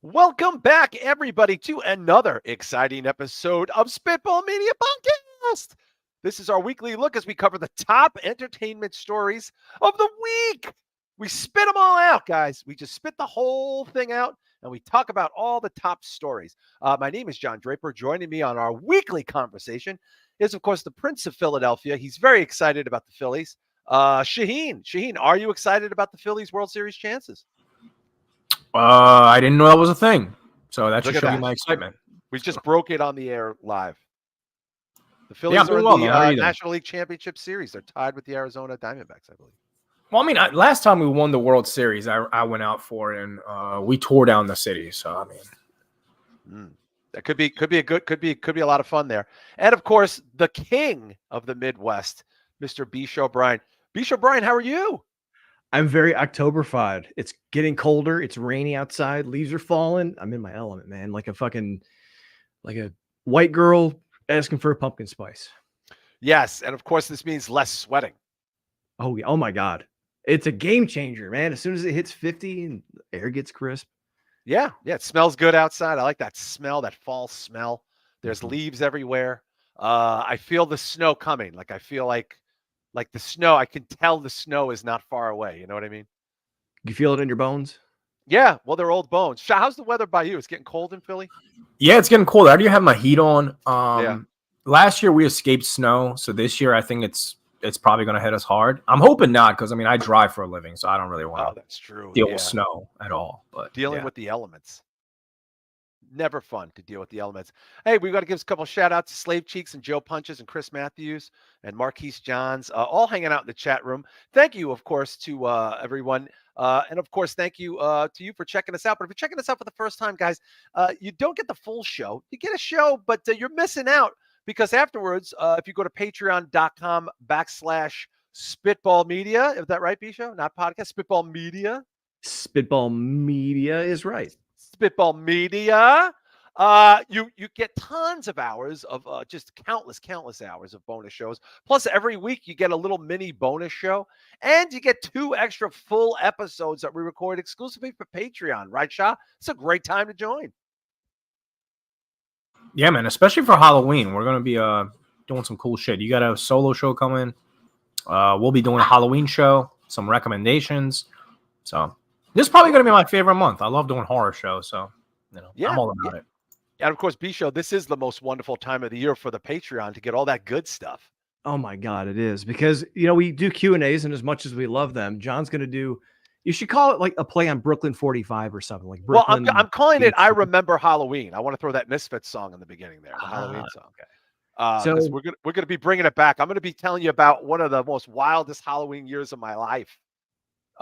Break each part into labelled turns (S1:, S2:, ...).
S1: Welcome back, everybody, to another exciting episode of Spitball Media Podcast. This is our weekly look as we cover the top entertainment stories of the week. We spit them all out, guys. We just spit the whole thing out and we talk about all the top stories. My name is John Draper. Joining me on our weekly conversation is, of course, the Prince of Philadelphia. He's very excited about the Phillies. Shaheen. Shaheen, are you excited about the Phillies World Series chances?
S2: I didn't know that was a thing. So that should
S1: Look at
S2: show you
S1: that.
S2: my excitement.
S1: We just broke it on the air live. The
S2: I'm
S1: Phillies are
S2: doing
S1: in
S2: well,
S1: the
S2: man. How are you doing?
S1: National League Championship Series. They're tied with the Arizona Diamondbacks, I believe.
S2: Well, I mean, last time we won the World Series, I went out for it, and we tore down the city. So I mean,
S1: That could be a lot of fun there. And of course, the king of the Midwest, Mr. Bish O'Brien. Bish O'Brien, how are you?
S3: I'm very Oktoberfied. It's getting colder. It's rainy outside. Leaves are falling. I'm in my element, man. Like a white girl asking for a pumpkin spice.
S1: Yes, and of course, this means less sweating.
S3: Oh yeah. Oh my God. It's a game changer, man. As soon as it hits 50 and the air gets crisp.
S1: Yeah, it smells good outside. I like that smell, that fall smell. There's leaves everywhere. I feel the snow coming. Like I feel like the snow. I can tell the snow is not far away. You know what I mean?
S3: You feel it in your bones?
S1: Yeah, well, they're old bones. Shah, how's the weather by you? It's getting cold in Philly?
S2: yeah, it's getting cold. I already have my heat on.
S1: Yeah.
S2: Last year we escaped snow, so this year I think it's probably going to hit us hard. I'm hoping not, because I mean I drive for a living, so I don't really want to
S1: that's true.
S2: deal with snow at all. But
S1: dealing with the elements. Never fun to deal with the elements. Hey, we've got to give a couple shout outs to Slave Cheeks and Joe Punches and Chris Matthews and Marquise Johns, all hanging out in the chat room. Thank you, of course, to everyone. And of course, thank you to you for checking us out. But if you're checking us out for the first time, guys, you don't get the full show. You get a show, but you're missing out because afterwards, if you go to patreon.com/Spitball Media, is that right, Bisho? Not podcast, Spitball Media.
S3: Spitball Media is right.
S1: Spitball Media. You get tons of hours of just countless hours of bonus shows. Plus, every week you get a little mini bonus show, and you get 2 extra full episodes that we record exclusively for Patreon. Right, Shah? It's a great time to join.
S2: Yeah, man, especially for Halloween, we're gonna be doing some cool shit. You got a solo show coming. We'll be doing a Halloween show, some recommendations. So this is probably going to be my favorite month. I love doing horror shows, so I'm all about it.
S1: And of course, Bisho, this is the most wonderful time of the year for the Patreon to get all that good stuff.
S3: Oh my God, it is, because we do Q&As, and as much as we love them, John's going to do. You should call it like a play on Brooklyn 45 or something like Brooklyn.
S1: Well, I'm calling it I Remember Halloween. I want to throw that Misfits song in the beginning there, the Halloween song. Okay. So we're gonna be bringing it back. I'm going to be telling you about one of the most wildest Halloween years of my life.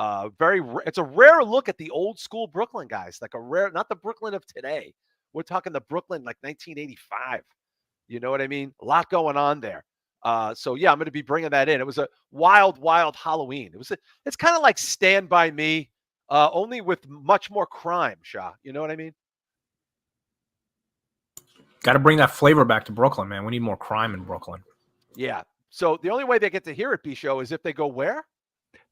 S1: It's a rare look at the old school Brooklyn, guys. Like not the Brooklyn of today. We're talking the Brooklyn like 1985. You know what I mean? A lot going on there. So yeah, I'm going to be bringing that in. It was a wild Halloween. It's kind of like Stand By Me, only with much more crime, Shah. You know what I mean?
S2: Got to bring that flavor back to Brooklyn, man. We need more crime in Brooklyn.
S1: Yeah. So the only way they get to hear it, B-Show, is if they go where?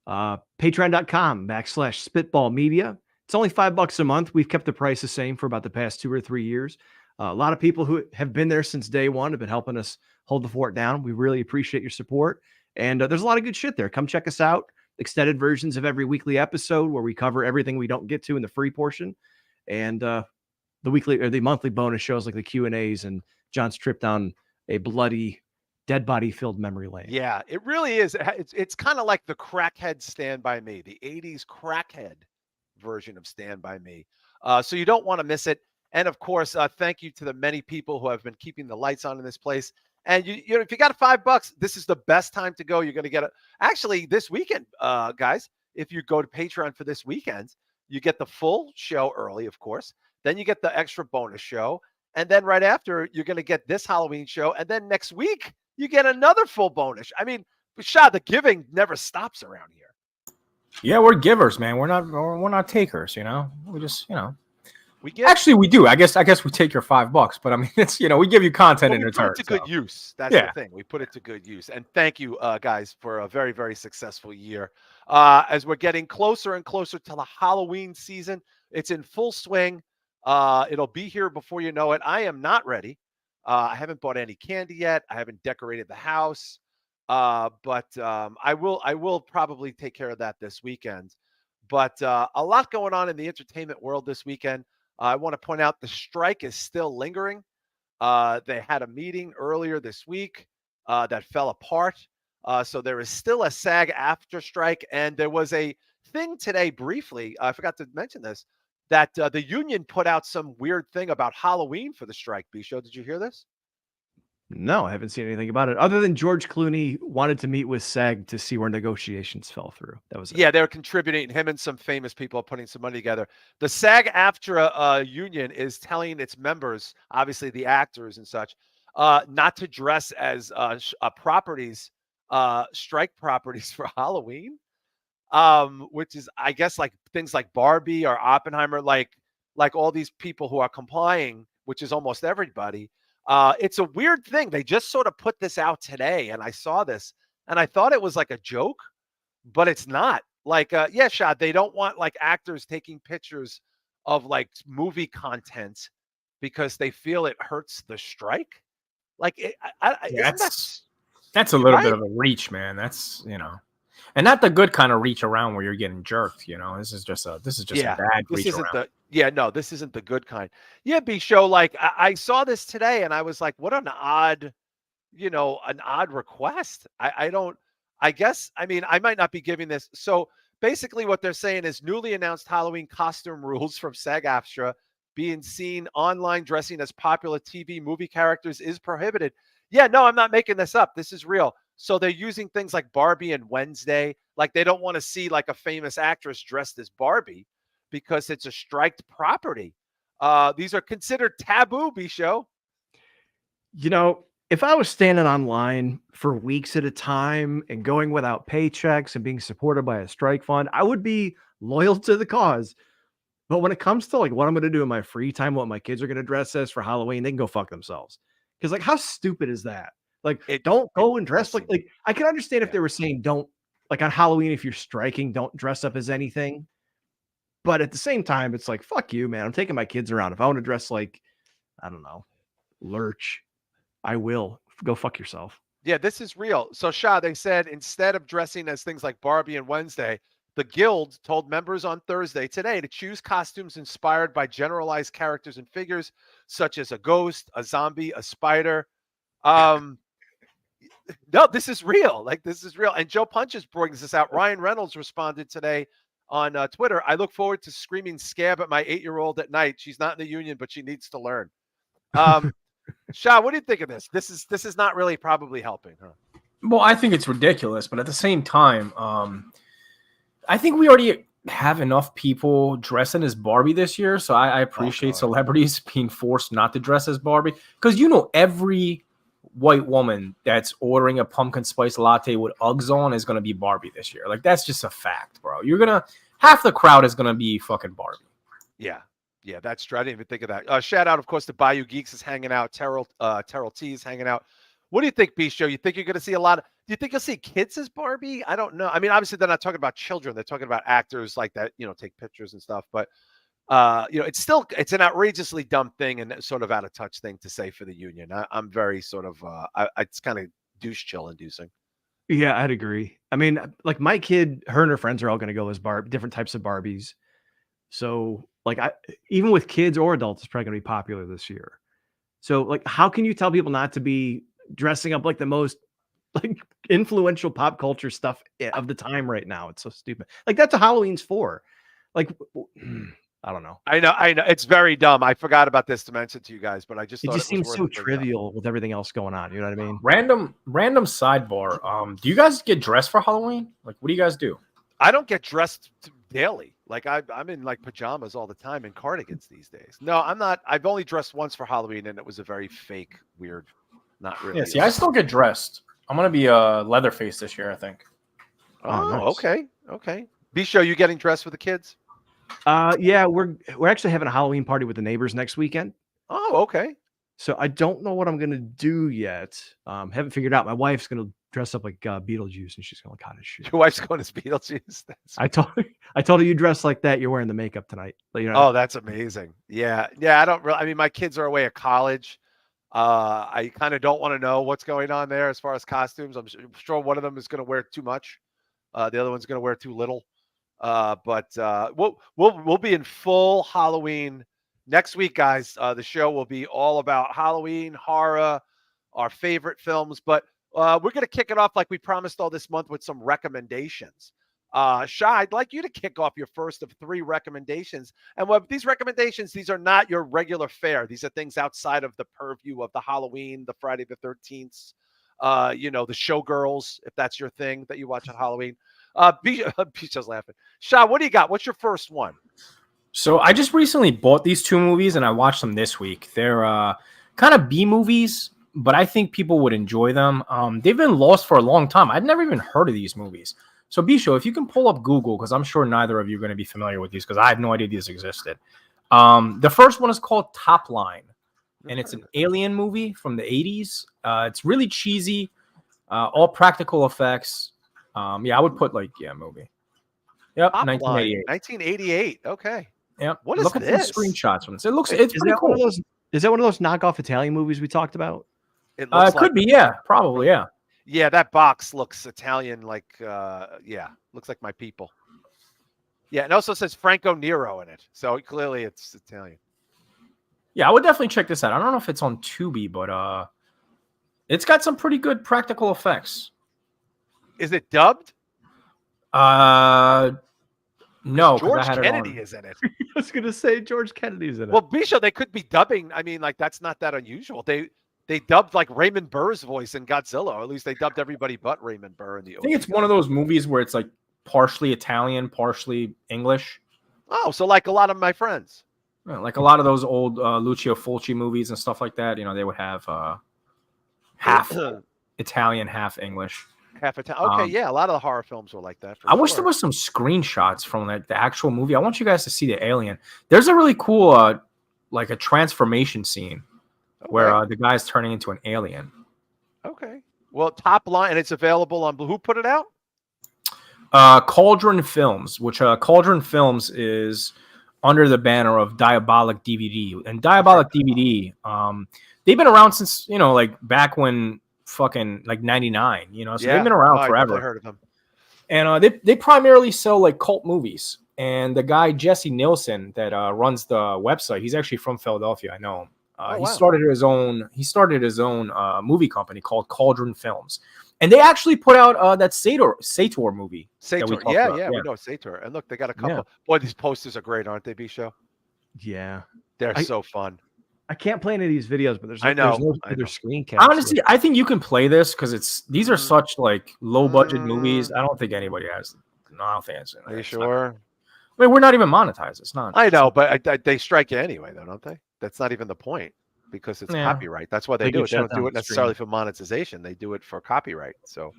S3: Patreon.com/Spitball Media. It's only $5 a month. We've kept the price the same for about the past 2 or 3 years. A lot of people who have been there since day one have been helping us hold the fort down. We really appreciate your support. And there's a lot of good shit there. Come check us out. Extended versions of every weekly episode where we cover everything we don't get to in the free portion. And the weekly or the monthly bonus shows like the Q&As and John's trip down a bloody dead body filled memory lane.
S1: Yeah, it really is. It's kind of like the crackhead Stand By Me, the 80s crackhead version of Stand By Me. So you don't want to miss it. And of course, thank you to the many people who have been keeping the lights on in this place. And you know, if you got $5, this is the best time to go. You're going to get actually this weekend, guys. If you go to Patreon for this weekend, you get the full show early, of course. Then you get the extra bonus show, and then right after, you're going to get this Halloween show, and then next week you get another full bonus. I mean, Shah, the giving never stops around here.
S2: Yeah, we're givers, man. We're not takers. We just
S1: we give.
S2: Actually, we do. I guess we take your $5, but I mean, it's we give you content in return.
S1: Put it to good use. That's the thing. We put it to good use. And thank you, guys, for a very, very successful year. As we're getting closer and closer to the Halloween season, it's in full swing. It'll be here before you know it. I am not ready. I haven't bought any candy yet. I haven't decorated the house. But I will. I will probably take care of that this weekend. But a lot going on in the entertainment world this weekend. I want to point out the strike is still lingering. They had a meeting earlier this week that fell apart. So there is still a SAG after strike, and there was a thing today briefly. I forgot to mention this that the union put out some weird thing about Halloween for the strike. B-Show, did you hear this?
S3: No, I haven't seen anything about it other than George Clooney wanted to meet with SAG to see where negotiations fell through. That was it.
S1: Yeah, they're contributing. Him and some famous people are putting some money together. The SAG-AFTRA union is telling its members, obviously the actors and such, not to dress as properties, strike properties for Halloween. Which is, I guess, like things like Barbie or Oppenheimer, like all these people who are complying, which is almost everybody. It's a weird thing. They just sort of put this out today, and I saw this, and I thought it was like a joke, but it's not. Like, yeah, Shah, they don't want like actors taking pictures of like movie content because they feel it hurts the strike. Like,
S2: Yeah,
S1: isn't that
S2: that's a little
S1: right?
S2: bit of a reach, man. That's and not the good kind of reach around where you're getting jerked. This is just a
S1: Yeah,
S2: bad
S1: this
S2: reach
S1: isn't
S2: around.
S1: no, this isn't the good kind. Yeah, B-Show, like I saw this today and I was like, what an odd, an odd request. I don't, I guess, I mean, I might not be giving this. So basically what they're saying is newly announced Halloween costume rules from SAG-AFTRA being seen online dressing as popular TV movie characters is prohibited. Yeah, no, I'm not making this up. This is real. So they're using things like Barbie and Wednesday. Like they don't want to see like a famous actress dressed as Barbie because it's a striked property. These are considered taboo, B-Show.
S3: If I was standing online for weeks at a time and going without paychecks and being supported by a strike fund, I would be loyal to the cause. But when it comes to like what I'm going to do in my free time, what my kids are going to dress as for Halloween, they can go fuck themselves. Because like, how stupid is that? Like, don't
S1: It
S3: go and dress
S1: does
S3: like
S1: seem,
S3: like I can understand if
S1: yeah.
S3: they were saying don't like on Halloween if you're striking, don't dress up as anything. But at the same time, it's like fuck you, man. I'm taking my kids around. If I want to dress like I don't know, Lurch, I will. Go fuck yourself.
S1: Yeah, this is real. So, Shah, they said instead of dressing as things like Barbie and Wednesday, the Guild told members on Thursday today to choose costumes inspired by generalized characters and figures, such as a ghost, a zombie, a spider. Um, no, this is real. Like, this is real. And Joe Punches brings this out. Ryan Reynolds responded today on Twitter. I look forward to screaming scab at my 8-year-old at night. She's not in the union, but she needs to learn. Um, Shah, what do you think of this? This is not really probably helping, huh?
S2: Well, I think it's ridiculous, but at the same time, I think we already have enough people dressing as Barbie this year, so I appreciate celebrities being forced not to dress as Barbie because every white woman that's ordering a pumpkin spice latte with Uggs on is gonna be Barbie this year. Like that's just a fact, bro. Half the crowd is gonna be fucking Barbie.
S1: Yeah. Yeah, that's true. I didn't even think of that. Shout out, of course, to Bayou Geeks is hanging out. Terrell T is hanging out. What do you think, B Show? You think you're going to see a lot of? Do you think you'll see kids as Barbie? I don't know. I mean, obviously they're not talking about children. They're talking about actors like that. Take pictures and stuff. But it's an outrageously dumb thing and sort of out of touch thing to say for the union. I'm very sort of. It's kind of douche chill inducing.
S3: Yeah, I'd agree. I mean, like my kid, her and her friends are all going to go as different types of Barbies. So, like, even with kids or adults, it's probably going to be popular this year. So, like, how can you tell people not to be dressing up like the most like influential pop culture stuff of the time right now? It's so stupid. Like, that's what Halloween's for. Like, I don't know.
S1: I know. It's very dumb. I forgot about this to mention to you guys, but I just
S3: It
S1: thought
S3: just
S1: it was
S3: seems
S1: worth
S3: so
S1: bringing up.
S3: trivial with everything else going on. You know what I mean?
S2: Random sidebar. Do you guys get dressed for Halloween? Like, what do you guys do?
S1: I don't get dressed daily. Like I'm in like pajamas all the time and cardigans these days. No, I'm not. I've only dressed once for Halloween, and it was a very fake, weird, not really.
S2: Yeah, see, I still get dressed. I'm gonna be a Leatherface this year, I think.
S1: Oh,
S3: nice.
S1: okay. B-Show, you getting dressed for the kids?
S3: Yeah, we're actually having a Halloween party with the neighbors next weekend.
S1: Oh, okay.
S3: So I don't know what I'm gonna do yet. Haven't figured out. My wife's gonna dress up like Beetlejuice, and she's going, God, shit.
S1: Your wife's going as Beetlejuice.
S3: I told her you dress like that. You're wearing the makeup tonight. But, you know,
S1: Oh, that's amazing. Yeah. I don't really. I mean, my kids are away at college. I kind of don't want to know what's going on there as far as costumes. I'm sure one of them is going to wear too much. The other one's going to wear too little. But we'll be in full Halloween next week, guys. The show will be all about Halloween, horror, our favorite films. But we're going to kick it off like we promised all this month with some recommendations. Shah, I'd like you to kick off your first of 3 recommendations. And these recommendations, these are not your regular fare. These are things outside of the purview of the Halloween, the Friday the 13th, the Showgirls, if that's your thing that you watch on Halloween. Bisha's laughing. Shah, what do you got? What's your first one?
S2: So I just recently bought these 2 movies and I watched them this week. They're kind of B movies, but I think people would enjoy them. They've been lost for a long time. I'd never even heard of these movies. So Bisho, if you can pull up Google, because I'm sure neither of you are going to be familiar with these because I had no idea these existed. The first one is called Top Line, and it's an alien movie from the 80s. It's really cheesy, all practical effects. I would put movie. Yep,
S1: Top
S2: 1988.
S1: 1988. Okay.
S2: Yep.
S1: What is
S2: Look
S1: this?
S2: at the screenshots from this. It's pretty cool.
S3: Is that one of those knockoff Italian movies we talked about?
S1: It looks
S2: could be, yeah, probably, yeah.
S1: Yeah, that box looks Italian, looks like my people. Yeah, and also says Franco Nero in it, so clearly it's Italian.
S2: Yeah, I would definitely check this out. I don't know if it's on Tubi, but it's got some pretty good practical effects.
S1: Is it dubbed?
S2: No,
S1: George Kennedy is in it.
S3: I was gonna say George Kennedy's in it.
S1: Well, Bisha, they could be dubbing. I mean, that's not that unusual. They dubbed like Raymond Burr's voice in Godzilla, or at least they dubbed everybody but Raymond Burr in the.
S2: I think it's one of those movies where it's like partially Italian, partially English.
S1: Oh, so like a lot of my friends.
S2: Yeah, like a lot of those old Lucio Fulci movies and stuff like that. They would have half Italian, half English.
S1: Half Italian. Okay, yeah, a lot of the horror films were like that.
S2: I wish there was some screenshots from the actual movie. I want you guys to see the alien. There's a really cool like a transformation scene. Okay. Where the guy's turning into an alien.
S1: Okay. Well, Top Line, and it's available on who put it out?
S2: Cauldron Films, which Cauldron Films is under the banner of Diabolic DVD. And Diabolic DVD, they've been around since, like back when fucking like 99, so they've been around forever.
S1: I heard of them.
S2: And they primarily sell like cult movies. And the guy, Jesse Nielsen, that runs the website, he's actually from Philadelphia. I know him. He started his own movie company called Cauldron Films, and they actually put out that Sator movie.
S1: Sator, yeah, we know Sator. And look, they got a couple. Yeah. Boy, these posters are great, aren't they, B-Show?
S3: Yeah,
S1: they're so fun.
S3: I can't play any of these videos, but there's no other screen cap.
S2: Honestly, I think you can play this because these are such like low budget movies. I don't think anybody has. No, I don't think it's.
S1: Are you sure?
S2: I mean, we're not even monetized. It's not.
S1: I know, but they strike you anyway, though, don't they? That's not even the point because it's copyright. That's why they do it. They don't do it necessarily for monetization. They do it for copyright. So,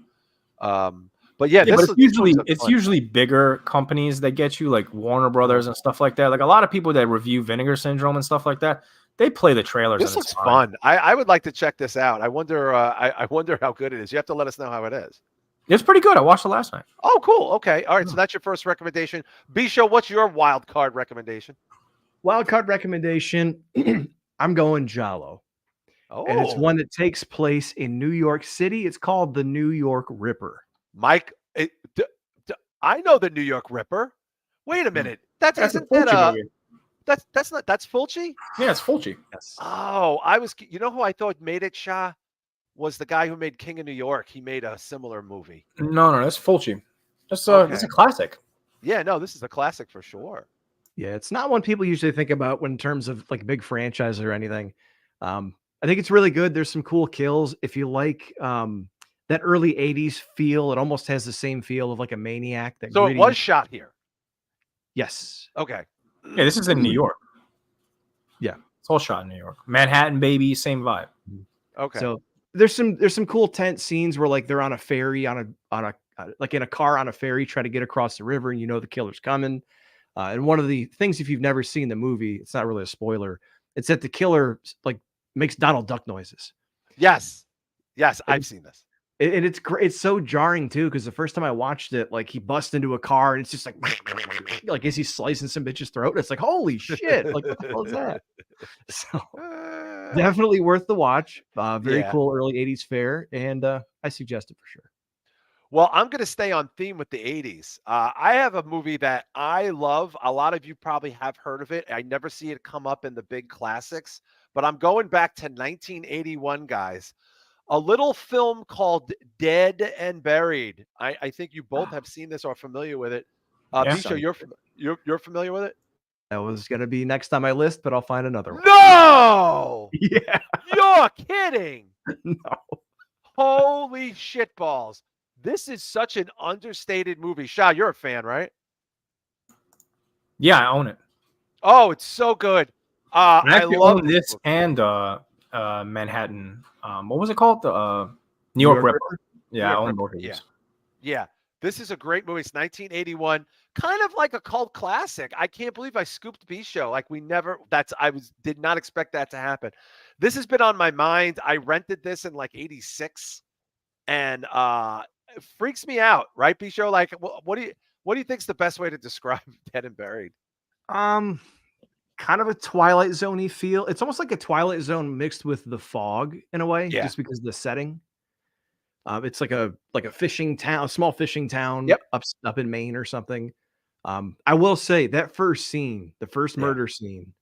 S1: but it's
S2: usually bigger companies that get you, like Warner Brothers and stuff like that. Like a lot of people that review Vinegar Syndrome and stuff like that, they play the trailers.
S1: This looks fun. I would like to check this out. I wonder. I wonder how good it is. You have to let us know how it is.
S2: It's pretty good. I watched it last night.
S1: Oh, cool. Okay. All right. So that's your first recommendation. B-Show, what's your wild card recommendation?
S3: Wild card recommendation. I'm going Giallo.
S1: Oh.
S3: And it's one that takes place in New York City. It's called the New York Ripper.
S1: Mike, I know the New York Ripper. Wait a minute. That's not that's Fulci?
S2: Yeah, it's Fulci.
S3: Yes.
S1: Oh, you know who I thought made it, Shah? Was the guy who made King of New York. He made a similar movie.
S2: No, that's Fulci. That's a classic.
S1: Yeah, no, this is a classic for sure.
S3: Yeah, it's not one people usually think about in terms of like big franchise or anything. I think it's really good. There's some cool kills. If you like that early 80s feel, it almost has the same feel of like a Maniac.
S1: So it was shot here?
S3: Yes.
S1: Okay.
S2: Yeah, this is in New York.
S3: Yeah.
S2: It's all shot in New York. Manhattan, baby, same vibe.
S1: Okay.
S3: So there's some cool tense scenes where like they're on a ferry on a like in a car on a ferry trying to get across the river, and the killer's coming. And one of the things, if you've never seen the movie, it's not really a spoiler. It's that the killer like makes Donald Duck noises.
S1: Yes, I've seen this.
S3: And it's great. It's so jarring too, because the first time I watched it, like he busts into a car and it's just like is he slicing some bitch's throat? It's like holy shit! Like what the hell is that? So definitely worth the watch. Very
S1: Yeah.
S3: cool early '80s fare, and I suggest it for sure.
S1: Well, I'm going to stay on theme with the 80s. I have a movie that I love. A lot of you probably have heard of it. I never see it come up in the big classics, but I'm going back to 1981, guys. A little film called Dead and Buried. I think you both have seen this or are familiar with it.
S2: Yeah.
S1: Bisho, you're familiar with it?
S3: That was gonna be next on my list, but I'll find another one.
S1: No!
S3: Yeah,
S1: You're kidding.
S3: no.
S1: Holy shitballs. This is such an understated movie. Shah, you're a fan, right?
S2: Yeah, I own it.
S1: Oh, it's so good.
S2: I
S1: I
S2: actually
S1: love
S2: own this
S1: movie.
S2: and Manhattan. What was it called? The New York Ripper.
S1: New
S2: Yeah, I
S1: York
S2: own
S1: Ripper,
S2: both of
S1: yeah.
S2: these.
S1: Yeah. This is a great movie. It's 1981, kind of like a cult classic. I can't believe I scooped B-Show. Like did not expect that to happen. This has been on my mind. I rented this in like 86 and it freaks me out, right, B-Show? Like what do you think's the best way to describe Dead and Buried?
S3: Kind of a Twilight Zone-y feel. It's almost like a Twilight Zone mixed with The Fog in a way,
S1: Yeah.
S3: just because of the setting. It's like a fishing town, a small fishing town
S1: Yep.
S3: up in Maine or something. I will say that first scene, the first
S1: Yeah.
S3: murder scene,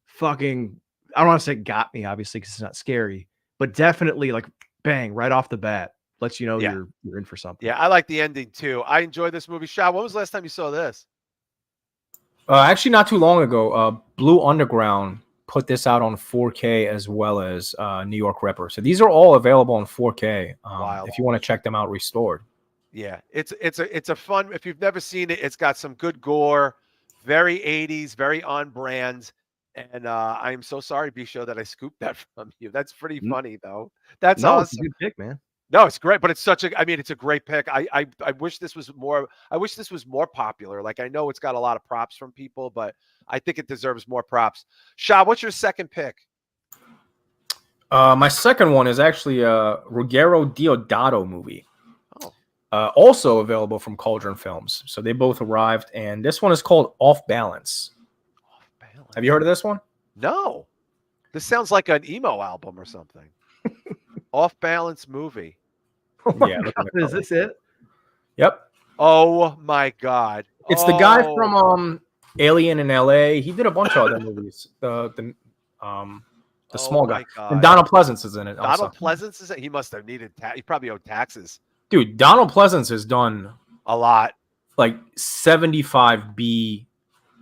S3: fucking, I don't want to say got me, obviously, because it's not scary, but definitely like bang right off the bat lets you know
S1: Yeah.
S3: you're in for something.
S1: Yeah, I like the ending too. I enjoyed this movie. Shah, when was the last time you saw this?
S2: Actually, not too long ago, Blue Underground put this out on 4K as well as New York Ripper. So these are all available on 4K.
S1: Wild.
S2: If you want to check them out restored.
S1: Yeah, it's a fun. If you've never seen it, it's got some good gore, very 80s, very on brand. And I am so sorry, B-Show, that I scooped that from you. That's pretty funny though. That's
S3: No, it's a
S1: awesome.
S3: good pick, man.
S1: No, it's great, but it's it's a great pick. I wish this was more. I wish this was more popular. Like I know it's got a lot of props from people, but I think it deserves more props. Shah, what's your second pick?
S2: My second one is actually a Ruggero Deodato movie.
S1: Oh.
S2: Also available from Cauldron Films. So they both arrived, and this one is called Off Balance.
S1: Off Balance.
S2: Have you heard of this one?
S1: No. This sounds like an emo album or something. Off Balance movie.
S3: Oh my
S2: Yeah, look at
S3: God,
S2: the
S3: is
S2: cover.
S3: this it?
S2: Yep.
S1: Oh my God.
S2: It's the guy
S1: Oh.
S2: from Alien in LA. He did a bunch of other movies. The small guy.
S1: my God.
S2: And Donald Pleasance is in it. Also.
S1: Donald Pleasance is it? He must have needed he probably owed taxes.
S2: Dude, Donald Pleasance has done
S1: A lot.
S2: like 75 B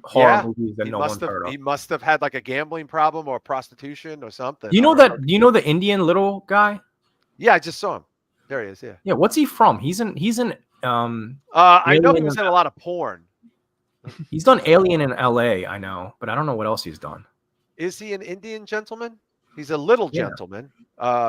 S2: horror movies that
S1: He
S2: no
S1: must
S2: one's
S1: have
S2: heard of.
S1: he must have had like a gambling problem or prostitution or something.
S2: You know that? Do you know the Indian little guy?
S1: Yeah, I just saw him. There he is, yeah.
S2: Yeah, what's he from? He's in
S1: I know he
S2: Alien
S1: was in a lot of porn.
S2: he's done Alien in LA, I know, but I don't know what else he's done.
S1: Is he an Indian gentleman? He's a little
S2: Yeah.
S1: gentleman.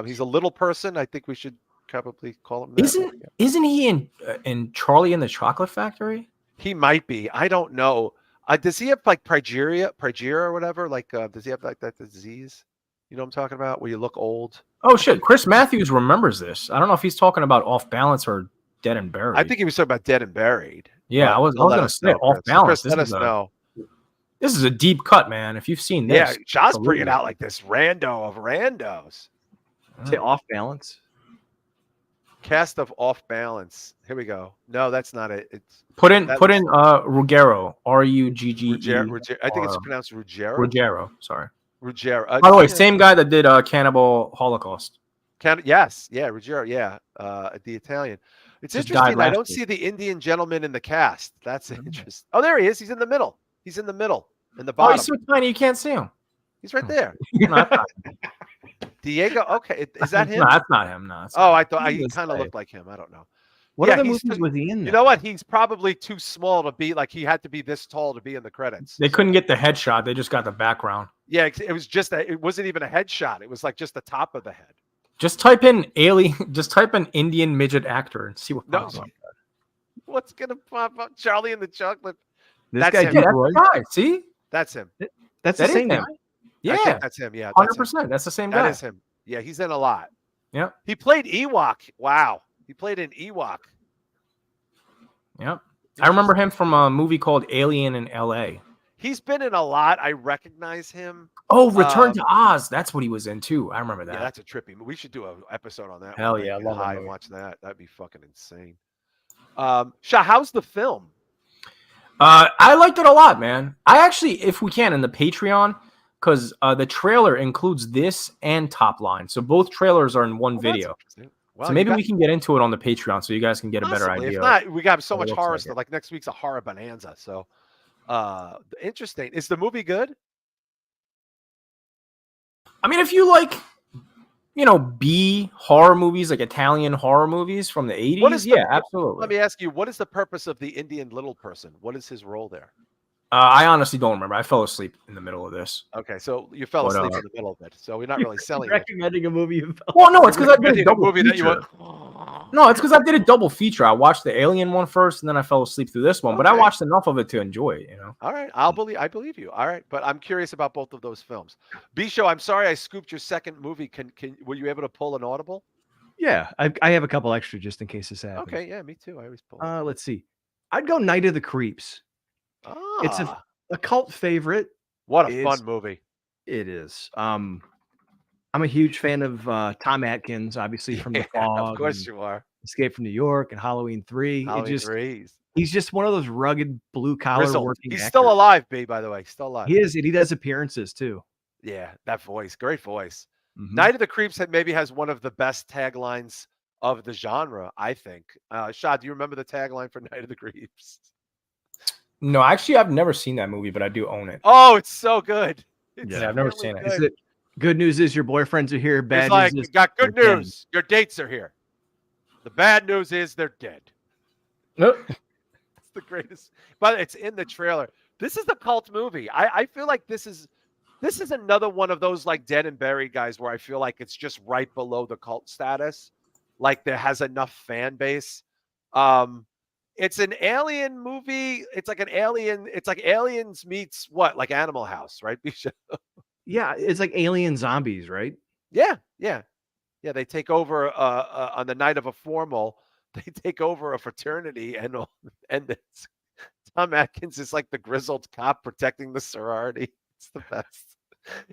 S1: He's a little person. I think we should probably call him that.
S2: Isn't he in Charlie and the Chocolate Factory?
S1: He might be. I don't know. Does he have like progeria or whatever? Like, does he have like that disease? You know what I'm talking about? Where you look old?
S2: Oh shit, Chris Matthews remembers this. I don't know if he's talking about Off Balance or Dead and Buried.
S1: I think he was talking about Dead and Buried.
S2: Yeah, I was gonna say Off Balance.
S1: Chris, let us know.
S2: This is a deep cut, man. If you've seen this,
S1: Yeah, Shah's bringing out like this rando of randos.
S3: Say Off Balance.
S1: Cast of Off Balance. Here we go. No, that's not it. It's
S2: put in Ruggero, Ruggero.
S1: I think it's pronounced Ruggero.
S2: Ruggero, sorry.
S1: Ruggero.
S2: By the way, same guy that did Cannibal Holocaust.
S1: Yes, yeah, Ruggero, yeah, the Italian. It's
S2: Just
S1: interesting.
S2: died
S1: I don't
S2: last
S1: see the Indian gentleman in the cast. That's interesting. Oh, there he is. He's in the middle. He's in the middle, in the
S2: Oh,
S1: bottom.
S2: he's so tiny you can't see him.
S1: He's right there.
S2: No, that's not him.
S1: Diego. Okay, is that him?
S2: No, that's not him. No.
S1: I thought he kind of looked like him. I don't know.
S3: What
S1: Yeah,
S3: other
S1: he's
S3: movies was he in?
S1: You know what? He's probably too small to be like he had to be this tall to be in the credits.
S2: They couldn't get the headshot. They just got the background.
S1: Yeah, it was just it wasn't even a headshot. It was like just the top of the head.
S2: Just type in alien. Just type in Indian midget actor and see what
S1: No,
S2: pops up.
S1: what's gonna pop up? Charlie and the Chocolate.
S3: This
S1: That's
S3: guy,
S1: him.
S2: Yeah,
S3: Troy?
S2: that's right. See,
S1: That's him.
S3: That's
S2: that
S3: the
S2: is
S3: same
S2: him.
S3: guy.
S1: I
S2: Yeah,
S1: think that's him. Yeah,
S2: 100%. That's the same guy.
S1: That is him. Yeah, he's in a lot.
S2: Yep.
S1: He played Ewok. Wow. He played an Ewok.
S2: Yep. I remember him from a movie called Alien in L.A.
S1: He's been in a lot. I recognize him.
S2: Oh, Return to Oz. That's what he was in too. I remember that.
S1: Yeah, that's a trippy. We should do an episode on that.
S2: Hell
S1: one.
S2: yeah, I
S1: Get
S2: love that
S1: high and
S2: movie.
S1: watch that. That'd be fucking insane. Shah, how's the film?
S2: I liked it a lot, man. I actually, if we can, in the Patreon, because the trailer includes this and Top Line, so both trailers are in one video.
S1: Well,
S2: so maybe we can get into it on the Patreon, so you guys can get a better idea.
S1: If not, we got so much
S2: looks
S1: horror
S2: like
S1: stuff.
S2: it.
S1: Like next week's a horror bonanza. So, interesting. Is the movie good?
S2: I mean, if you like, B horror movies, like Italian horror movies from the 80s, yeah, absolutely.
S1: Let me ask you, what is the purpose of the Indian little person? What is his role there?
S2: I honestly don't remember. I fell asleep in the middle of this.
S1: Okay, so you fell asleep in the middle of it. So we're not really selling it.
S3: Recommending a movie you fell
S2: Well, no, it's because I did a double
S1: movie
S2: feature.
S1: that you
S2: No, it's because I did a double feature. I watched the Alien one first, and then I fell asleep through this one. But I
S1: Okay.
S2: watched enough of it to enjoy it.
S1: All right, I believe you. All right, but I'm curious about both of those films. B-Show, I'm sorry I scooped your second movie. Were you able to pull an audible?
S3: Yeah, I have a couple extra just in case this happens.
S1: Okay, yeah, me too. I always pull.
S3: Let's see. I'd go Night of the Creeps. It's a cult favorite.
S1: What a fun movie.
S3: It is. I'm a huge fan of Tom Atkins, obviously from The Fog.
S1: Of course you are.
S3: Escape from New York and Halloween 3. He's just one of those rugged blue collar working
S1: He's
S3: actors.
S1: still alive, B, by the way. Still alive.
S3: He is, and he does appearances too.
S1: Yeah, that voice. Great voice.
S3: Mhm.
S1: Night of the Creeps maybe has one of the best taglines of the genre, I think. Shah, do you remember the tagline for Night of the Creeps?
S2: No, actually, I've never seen that movie, but I do own it.
S1: Oh, it's so good.
S2: Yeah, I've never seen it.
S3: Is it. Good news is your boyfriends are here. Bad
S1: It's like,
S3: news is
S1: you got good
S3: they're
S1: news. Your dates are here. The bad news is they're dead. It's the greatest. But it's in the trailer. This is the cult movie. I feel like this is another one of those like dead and buried guys where I feel like it's just right below the cult status. Like there has enough fan base. It's an alien movie. It's like Aliens meets what? Like Animal House, right?
S3: Yeah, it's like alien zombies, right?
S1: Yeah. They take over on the night of a formal. They take over a fraternity, and Tom Atkins is like the grizzled cop protecting the sorority. It's the best.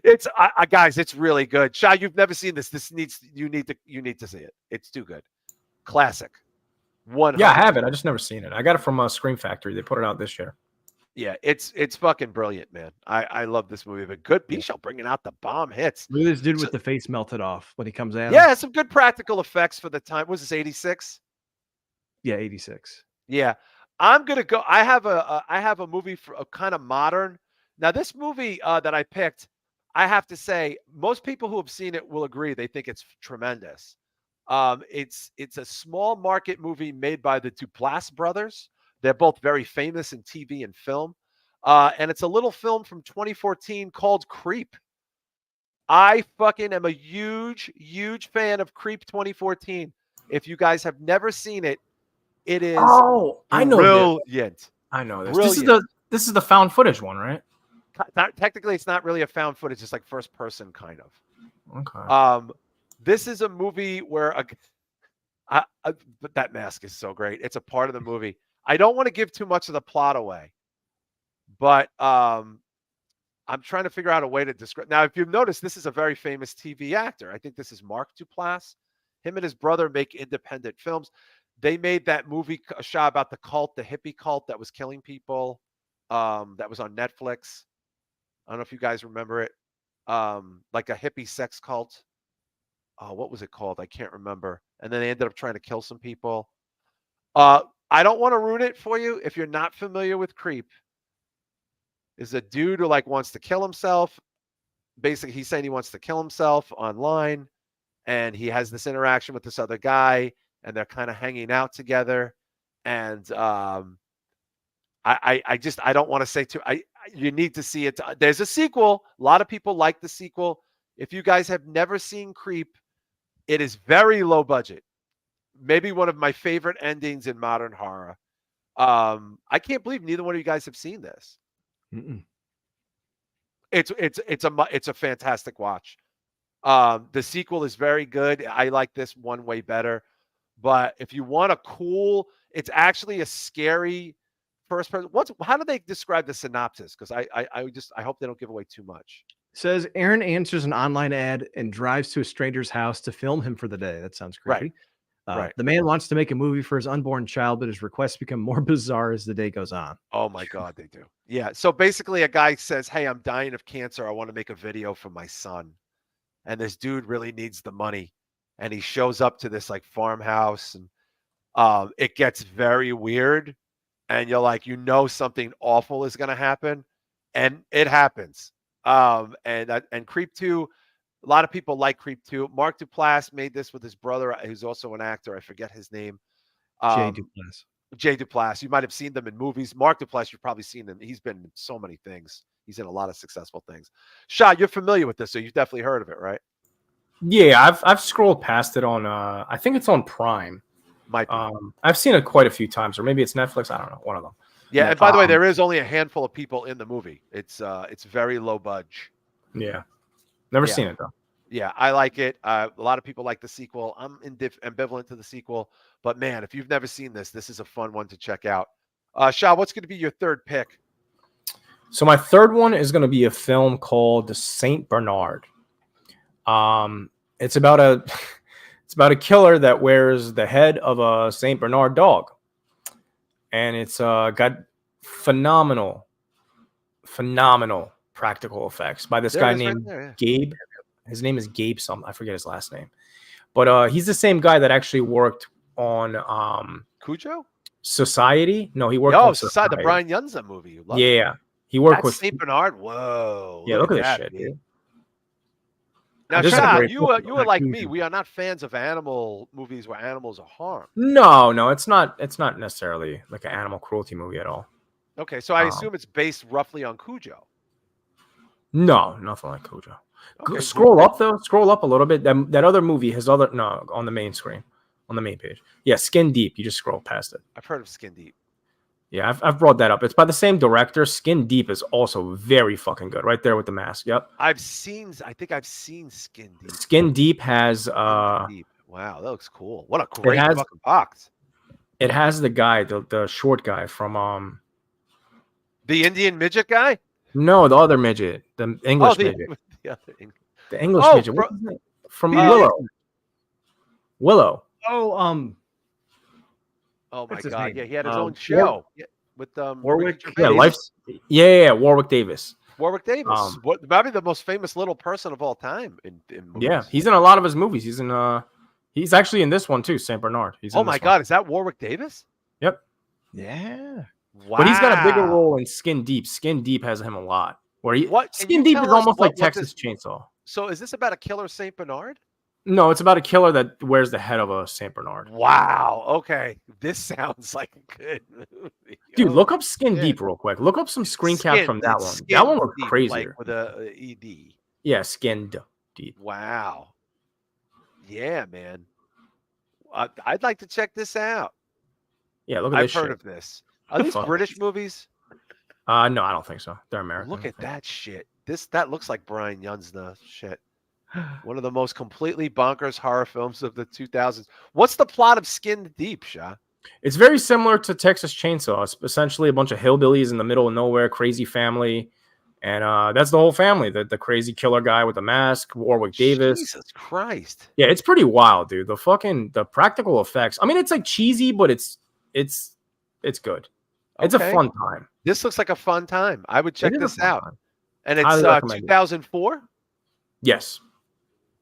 S1: It's guys, it's really good. Shah, you've never seen this. You need to see it. It's too good. Classic.
S2: Yeah, I have it. I just never seen it. I got it from Scream Factory. They put it out this year.
S1: Yeah, it's fucking brilliant, man. I love this movie. But good B-Show bringing out the bomb hits.
S3: Look at this dude with the face melted off when he comes out.
S1: Yeah, some good practical effects for the time. Was this 86?
S3: Yeah, 86.
S1: Yeah. I'm gonna go. I have a movie for a kind of modern. Now, this movie that I picked, I have to say, most people who have seen it will agree. They think it's tremendous. It's a small market movie made by the Duplass brothers. They're both very famous in TV and film. And it's a little film from 2014 called Creep. I fucking am a huge, huge fan of Creep 2014. If you guys have never seen it, it is
S2: I know
S1: brilliant.
S2: this. I know this.
S1: Brilliant.
S2: This is the found footage one, right?
S1: Technically, it's not really a found footage. It's like first person kind of.
S2: Okay.
S1: This is a movie where but that mask is so great. It's a part of the movie. I don't want to give too much of the plot away, but I'm trying to figure out a way to describe. Now, if you've noticed, this is a very famous TV actor. I think this is Mark Duplass. Him and his brother make independent films. They made that movie, Shah, about the cult, the hippie cult that was killing people. That was on Netflix. I don't know if you guys remember it. Like a hippie sex cult. What was it called? I can't remember. And then they ended up trying to kill some people. I don't want to ruin it for you if you're not familiar with Creep. Is a dude who like wants to kill himself. Basically, he's saying he wants to kill himself online, and he has this interaction with this other guy, and they're kind of hanging out together. And I don't want to say too. You need to see it. There's a sequel. A lot of people like the sequel. If you guys have never seen Creep, it is very low budget. Maybe one of my favorite endings in modern horror. I can't believe neither one of you guys have seen this.
S3: Mm-mm.
S1: It's a fantastic watch. The sequel is very good. I like this one way better. But if you want a cool, it's actually a scary first person. How do they describe the synopsis? Because I hope they don't give away too much.
S3: Says Aaron answers an online ad and drives to a stranger's house to film him for the day. That sounds creepy.
S1: Right.
S3: The man wants to make a movie for his unborn child, but his requests become more bizarre as the day goes on.
S1: Oh my God, they do. Yeah. So basically, a guy says, "Hey, I'm dying of cancer. I want to make a video for my son," and this dude really needs the money, and he shows up to this like farmhouse, and it gets very weird, and you're like, something awful is going to happen, and it happens. And Creep 2, a lot of people like Creep 2. Mark Duplass made this with his brother, who's also an actor. I forget his name.
S3: Jay Duplass.
S1: Jay Duplass. You might have seen them in movies. Mark Duplass, you've probably seen him. He's been in so many things. He's in a lot of successful things. Shah, you're familiar with this, so you've definitely heard of it, right?
S2: Yeah, I've scrolled past it on I think it's on Prime.
S1: Might be.
S2: I've seen it quite a few times, or maybe it's Netflix. I don't know, one of them.
S1: Yeah, and by the way, there is only a handful of people in the movie. It's very low budge.
S2: Yeah, never seen it though.
S1: Yeah, I like it. A lot of people like the sequel. I'm ambivalent to the sequel, but man, if you've never seen this, this is a fun one to check out. Shah, what's going to be your third pick?
S2: So my third one is going to be a film called The Saint Bernard. It's about a killer that wears the head of a Saint Bernard dog, and it's got phenomenal practical effects by this guy named Gabe. His name is Gabe something. I forget his last name. But he's the same guy that actually worked on
S1: Cujo?
S2: Society. No, he worked on
S1: Society, the Brian Yunza movie.
S2: Yeah. He worked with
S1: St. Bernard. Whoa.
S2: Yeah, look at this shit, dude.
S1: Now, Shah, you are like me. We are not fans of animal movies where animals are harmed.
S2: No, it's not necessarily like an animal cruelty movie at all.
S1: Okay, so I assume it's based roughly on Cujo.
S2: No, nothing like Cujo.
S1: Okay,
S2: Scroll up a little bit. That other movie has on the main screen, on the main page. Yeah, Skin Deep. You just scroll past it.
S1: I've heard of Skin Deep.
S2: Yeah, I've brought that up. It's by the same director. Skin Deep is also very fucking good. Right there with the mask. Yep.
S1: I think I've seen Skin Deep.
S2: Skin Deep has
S1: Deep. Wow, that looks cool. What a great fucking box.
S2: It has the guy, the short guy from
S1: the Indian midget guy?
S2: No, the other midget, the English midget. The English midget. What's his name? From Willow. Willow.
S3: Oh
S1: my God! Yeah, he had his own show with
S3: Warwick.
S2: Yeah, Warwick Davis.
S1: Warwick Davis. Probably the most famous little person of all time in movies.
S2: Yeah, he's in a lot of his movies. He's actually in this one too, Saint Bernard.
S1: Oh my God, is that Warwick Davis?
S2: Yep.
S3: Yeah.
S1: Wow.
S2: But he's got a bigger role in Skin Deep. Skin Deep has him a lot. Skin Deep is almost like Texas Chainsaw.
S1: So is this about a killer Saint Bernard?
S2: No, it's about a killer that wears the head of a Saint Bernard.
S1: Wow. Okay. This sounds like a good movie.
S2: Dude, look up Skin Deep real quick. Look up some screen caps from that one. That one looks crazy.
S1: Like with a ED.
S2: Yeah, Skinned Deep.
S1: Wow. Yeah, man. I'd like to check this out.
S2: Yeah, look at this shit.
S1: I've heard of this. Are these British movies?
S2: No, I don't think so. They're American.
S1: Look at that shit. That looks like Brian Yunza shit. One of the most completely bonkers horror films of the 2000s. What's the plot of Skin Deep, Shah?
S2: It's very similar to Texas Chainsaw. It's essentially a bunch of hillbillies in the middle of nowhere, crazy family. And that's the whole family. The crazy killer guy with the mask, Warwick Davis.
S1: Jesus Christ.
S2: Yeah, it's pretty wild, dude. The practical effects. I mean, it's like cheesy, but it's good. It's a fun time.
S1: This looks like a fun time. I would check this out.
S2: Time.
S1: And it's 2004?
S2: Yes.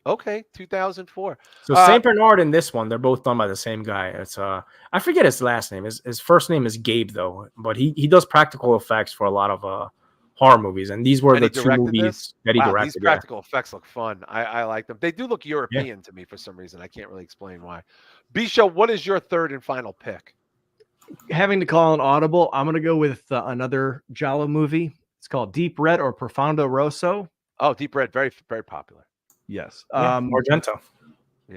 S1: Okay, 2004.
S2: So Saint Bernard and this one, they're both done by the same guy. It's I forget his last name. His first name is Gabe though, but he does practical effects for a lot of horror movies, and these were the two movies that he directed.
S1: These practical effects look fun. I like them. They do look European to me for some reason. I can't really explain why. Bisho, what is your third and final pick?
S3: Having to call an audible, I'm going to go with another Giallo movie. It's called Deep Red or Profondo Rosso.
S1: Oh, Deep Red, very, very popular.
S3: Yes.
S2: Argento.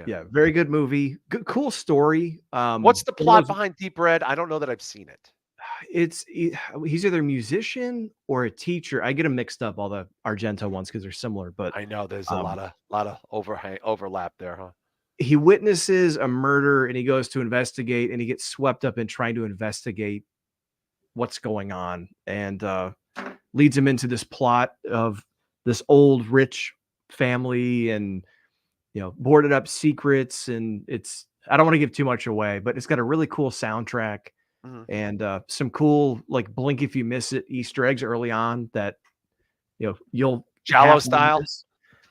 S3: Yeah, very good movie. Good, cool story.
S1: What's the plot behind Deep Red? I don't know that I've seen it.
S3: He's either a musician or a teacher. I get them mixed up, all the Argento ones, because they're similar. But
S1: I know there's a
S3: um,
S1: lot of overlap there, huh?
S3: he witnesses a murder and he goes to investigate, and he gets swept up in trying to investigate what's going on, and leads him into this plot of this old rich family and boarded up secrets. And I don't want to give too much away, but it's got a really cool soundtrack
S1: Mhm.
S3: and some cool, like, blink if you miss it Easter eggs early on that you'll
S1: Giallo
S3: happily
S1: style.
S3: miss.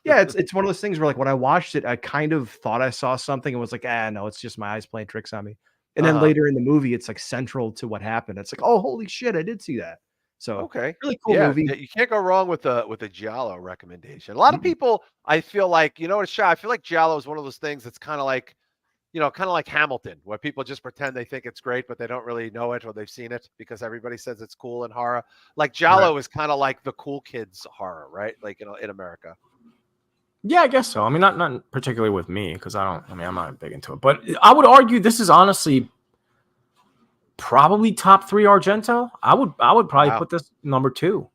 S3: Yeah, it's one of those things where, like, when I watched it, I kind of thought I saw something and was like, no, it's just my eyes playing tricks on me. And then
S1: Uh-huh.
S3: later in the movie, it's like central to what happened. It's like, oh, holy shit, I did see that. So
S1: Okay.
S3: really cool
S1: Yeah,
S3: movie.
S1: yeah, you can't go wrong with a giallo recommendation. A lot of
S3: Mm-mm.
S1: people, I feel like, you know what, Shah, I feel like giallo is one of those things that's kind of like, kind of like Hamilton, where people just pretend they think it's great, but they don't really know it or they've seen it because everybody says it's cool in horror. Like
S2: Right.
S1: giallo is kind of like the cool kids horror, right? Like, in America.
S2: Yeah, I guess so. I mean, not particularly with me because I don't. I mean, I'm not big into it. But I would argue this is honestly probably top three Argento. I would probably
S1: Wow.
S2: put this number two.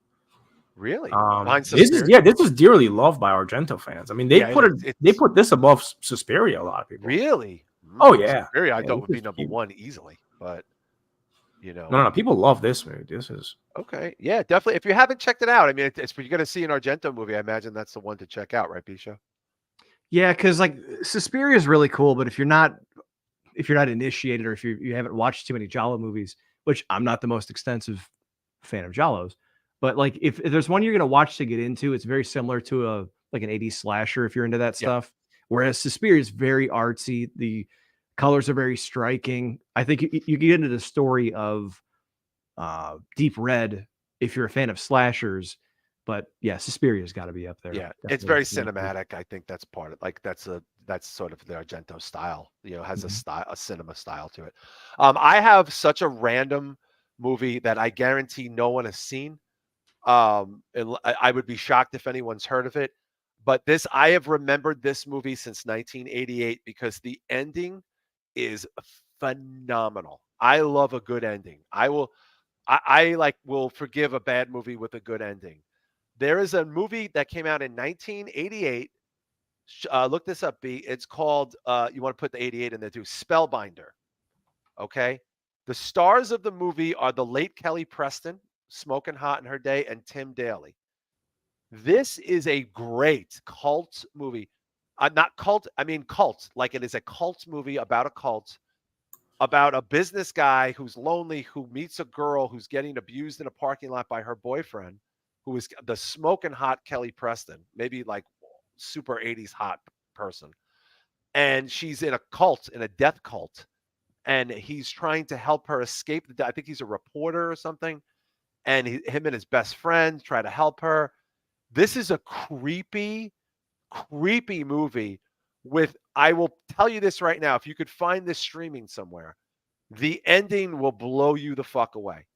S1: Really? Behind
S2: This is
S1: Suspiria?
S2: this is dearly loved by Argento fans. I mean,
S1: Yeah, it is.
S2: they
S1: It's
S2: put this above Suspiria. A lot of people.
S1: really.
S2: Oh yeah,
S1: Suspiria, I
S2: yeah.
S1: thought
S2: This
S1: would be
S2: is
S1: number
S2: huge.
S1: one easily, but you
S2: No,
S1: know.
S2: no, no. People love this movie. This is
S1: Okay. Yeah, definitely. If you haven't checked it out, I mean, it's you're going to see an Argento movie. I imagine that's the one to check out, right, Bisha?
S3: Yeah, because, like, Suspiria is really cool, but if you're not initiated, or if you haven't watched too many Giallo movies, which I'm not the most extensive fan of Giallos, but, like, if there's one you're gonna watch to get into, it's very similar to an 80s slasher if you're into that
S1: Yeah.
S3: stuff. Whereas Suspiria is very artsy. The colors are very striking. I think you get into the story of Deep Red if you're a fan of slashers. But yeah, Suspiria's got to be up there.
S1: Yeah, it's
S3: Definitely
S1: very
S3: number two.
S1: cinematic. I think that's part of like that's sort of the Argento style. Has a
S3: Mhm.
S1: style, a cinema style to it. I have such a random movie that I guarantee no one has seen. And I would be shocked if anyone's heard of it. But I have remembered this movie since 1988 because the ending is phenomenal. I love a good ending. I will forgive a bad movie with a good ending. There is a movie that came out in 1988. Look this up, B. It's called, you want to put the 88 in there too, Spellbinder. Okay. The stars of the movie are the late Kelly Preston, smoking hot in her day, and Tim Daly. This is a great cult movie. Not cult, I mean cult. Like, it is a cult movie about a cult, about a business guy who's lonely, who meets a girl who's getting abused in a parking lot by her boyfriend, who is the smoking hot Kelly Preston, maybe like super 80s hot person. And she's in a cult, in a death cult. And he's trying to help her escape. I think he's a reporter or something. And him and his best friend try to help her. This is a creepy, creepy movie I will tell you this right now. If you could find this streaming somewhere, the ending will blow you the fuck away.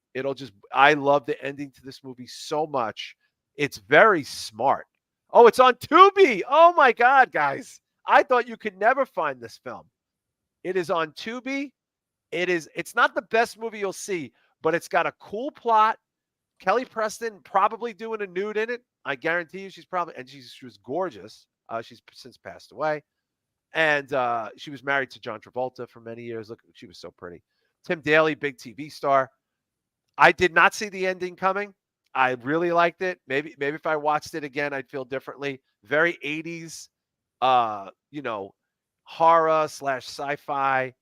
S1: I love the ending to this movie so much. It's very smart. Oh, it's on Tubi. Oh my God, guys. I thought you could never find this film. It is on Tubi. It's not the best movie you'll see, but it's got a cool plot. Kelly Preston probably doing a nude in it. I guarantee you she was gorgeous. She's since passed away. And she was married to John Travolta for many years. Look, she was so pretty. Tim Daly, big TV star. I did not see the ending coming. I really liked it. Maybe if I watched it again, I'd feel differently. Very 80s, uh, you know, horror / sci-fi.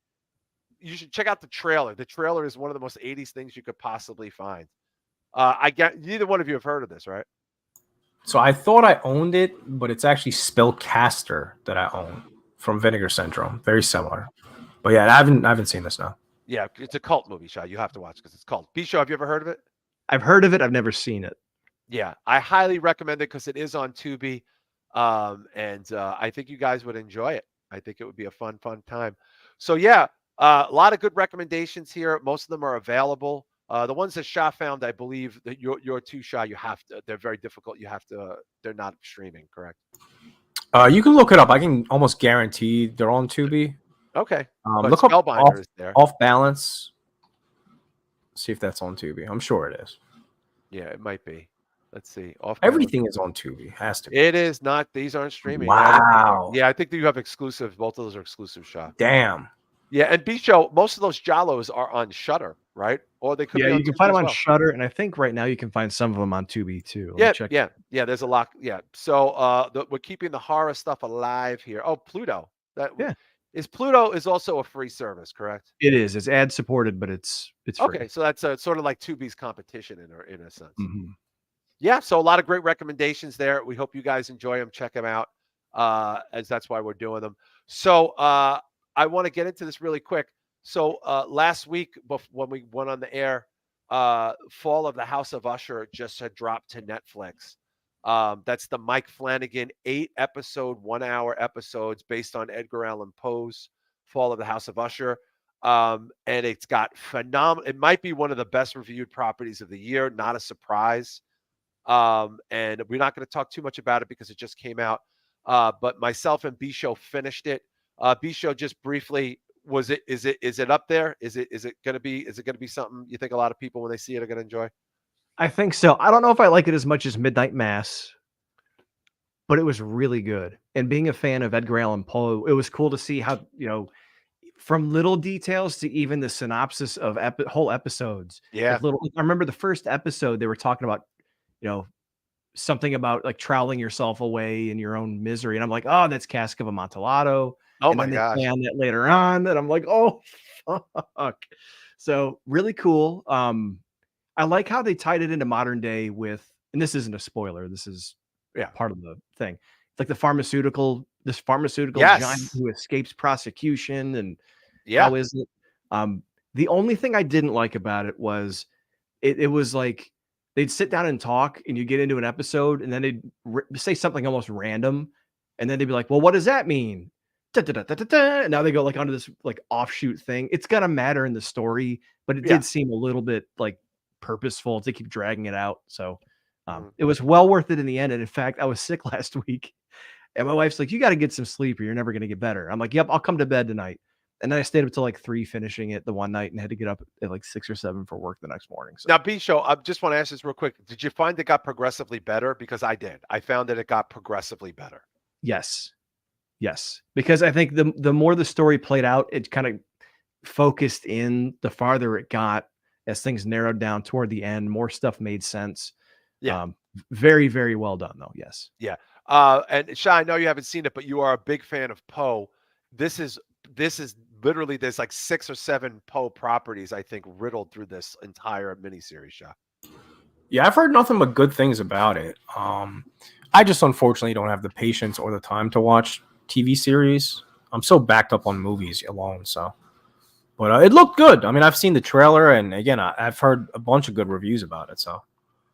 S1: You should check out the trailer. The trailer is one of the most 80s things you could possibly find. I get neither one of you have heard of this, right?
S2: so. I thought I owned it, but it's actually Spellcaster that I own from Vinegar Syndrome. Very similar, but yeah, I haven't seen this now.
S1: Yeah, it's a cult movie, Shah. You have to watch because it's called. B-Show, have you ever heard of it?
S3: I've heard of it. I've never seen it.
S1: Yeah, I highly recommend it because it is on Tubi, and I think you guys would enjoy it. I think it would be a fun time. So yeah, a lot of good recommendations here. Most of them are available. The ones that Shah found, I believe that your two Shah, you have to. They're very difficult. You have to. They're not streaming, correct?
S2: You can look it up. I can almost guarantee they're on Tubi.
S1: Okay, but
S2: Look up
S1: Spellbinder is there.
S2: off balance. See if that's on Tubi. I'm sure it is.
S1: Yeah, it might be. Let's see. Off my own.
S2: Everything is on Tubi. Has to be.
S1: It is not. These aren't streaming.
S2: Wow.
S1: Yeah, I think that you have exclusive. Both of those are exclusive, Shah.
S2: Damn.
S1: Yeah, and B Show, most of those Jollos are on Shutter, right? Or they could
S3: Yeah,
S1: be on
S3: you can
S1: Tubi
S3: find
S1: as
S3: them on
S1: well.
S3: Shutter, and I think right now you can find some of them on Tubi too. Let me check.
S1: Yeah. There's a lot. Yeah. So we're keeping the horror stuff alive here. Oh, Pluto.
S3: Yeah.
S1: Pluto is also a free service, correct?
S3: It is. It's ad supported, but it's free.
S1: Okay, so that's sort of like Tubi's competition in a sense.
S3: Mhm.
S1: Yeah, so a lot of great recommendations there. We hope you guys enjoy them. Check them out, as that's why we're doing them. So I want to get into this really quick. So last week, when we went on the air, Fall of the House of Usher just had dropped to Netflix. That's the Mike Flanagan 8-episode, 1-hour episodes based on Edgar Allan Poe's Fall of the House of Usher. And it's got phenomenal. It might be one of the best reviewed properties of the year. Not a surprise. And we're not going to talk too much about it because it just came out. But myself and B Show finished it. B Show, just briefly, is it up there? Is it going to be something you think a lot of people when they see it are going to enjoy?
S3: I think so. I don't know if I like it as much as Midnight Mass, but it was really good. And being a fan of Edgar Allan Poe, it was cool to see how, from little details to even the synopsis of whole episodes.
S1: Yeah.
S3: I remember the first episode, they were talking about, something about like troweling yourself away in your own misery. And I'm like, oh, that's Cask of Amontillado.
S1: Oh
S3: and
S1: my
S3: then they
S1: gosh.
S3: play on that later on. And I'm like, oh, fuck. So really cool. I like how they tied it into modern day with, and this isn't a spoiler. This is part of the thing. Like this pharmaceutical giant who escapes prosecution. And how is it? The only thing I didn't like about it was it was like they'd sit down and talk and you get into an episode and then they'd say something almost random. And then they'd be like, well, what does that mean? And now they go like onto this like offshoot thing. It's gonna matter in the story, but it did seem a little bit like purposeful to keep dragging it out. So it was well worth it in the end. And in fact, I was sick last week and my wife's like, you got to get some sleep or you're never going to get better. I'm like, yep, I'll come to bed tonight. And then I stayed up till like 3 finishing it the one night and had to get up at like 6 or 7 for work the next morning. So
S1: now, B Show, I just want to ask this real quick. Did you find it got progressively better? Because I did. I found that it got progressively better.
S3: Yes. Because I think the more the story played out, it kind of focused in the farther it got as things narrowed down toward the end. More stuff made sense.
S1: Yeah.
S3: Very, very well done, though. Yes.
S1: Yeah. And Shah, I know you haven't seen it, but you are a big fan of Poe. This is literally, there's like 6 or 7 Poe properties, I think, riddled through this entire miniseries, Shah.
S2: Yeah, I've heard nothing but good things about it. I just unfortunately don't have the patience or the time to watch TV series. I'm so backed up on movies alone. So, but it looked good. I mean, I've seen the trailer, and again, I've heard a bunch of good reviews about it. So,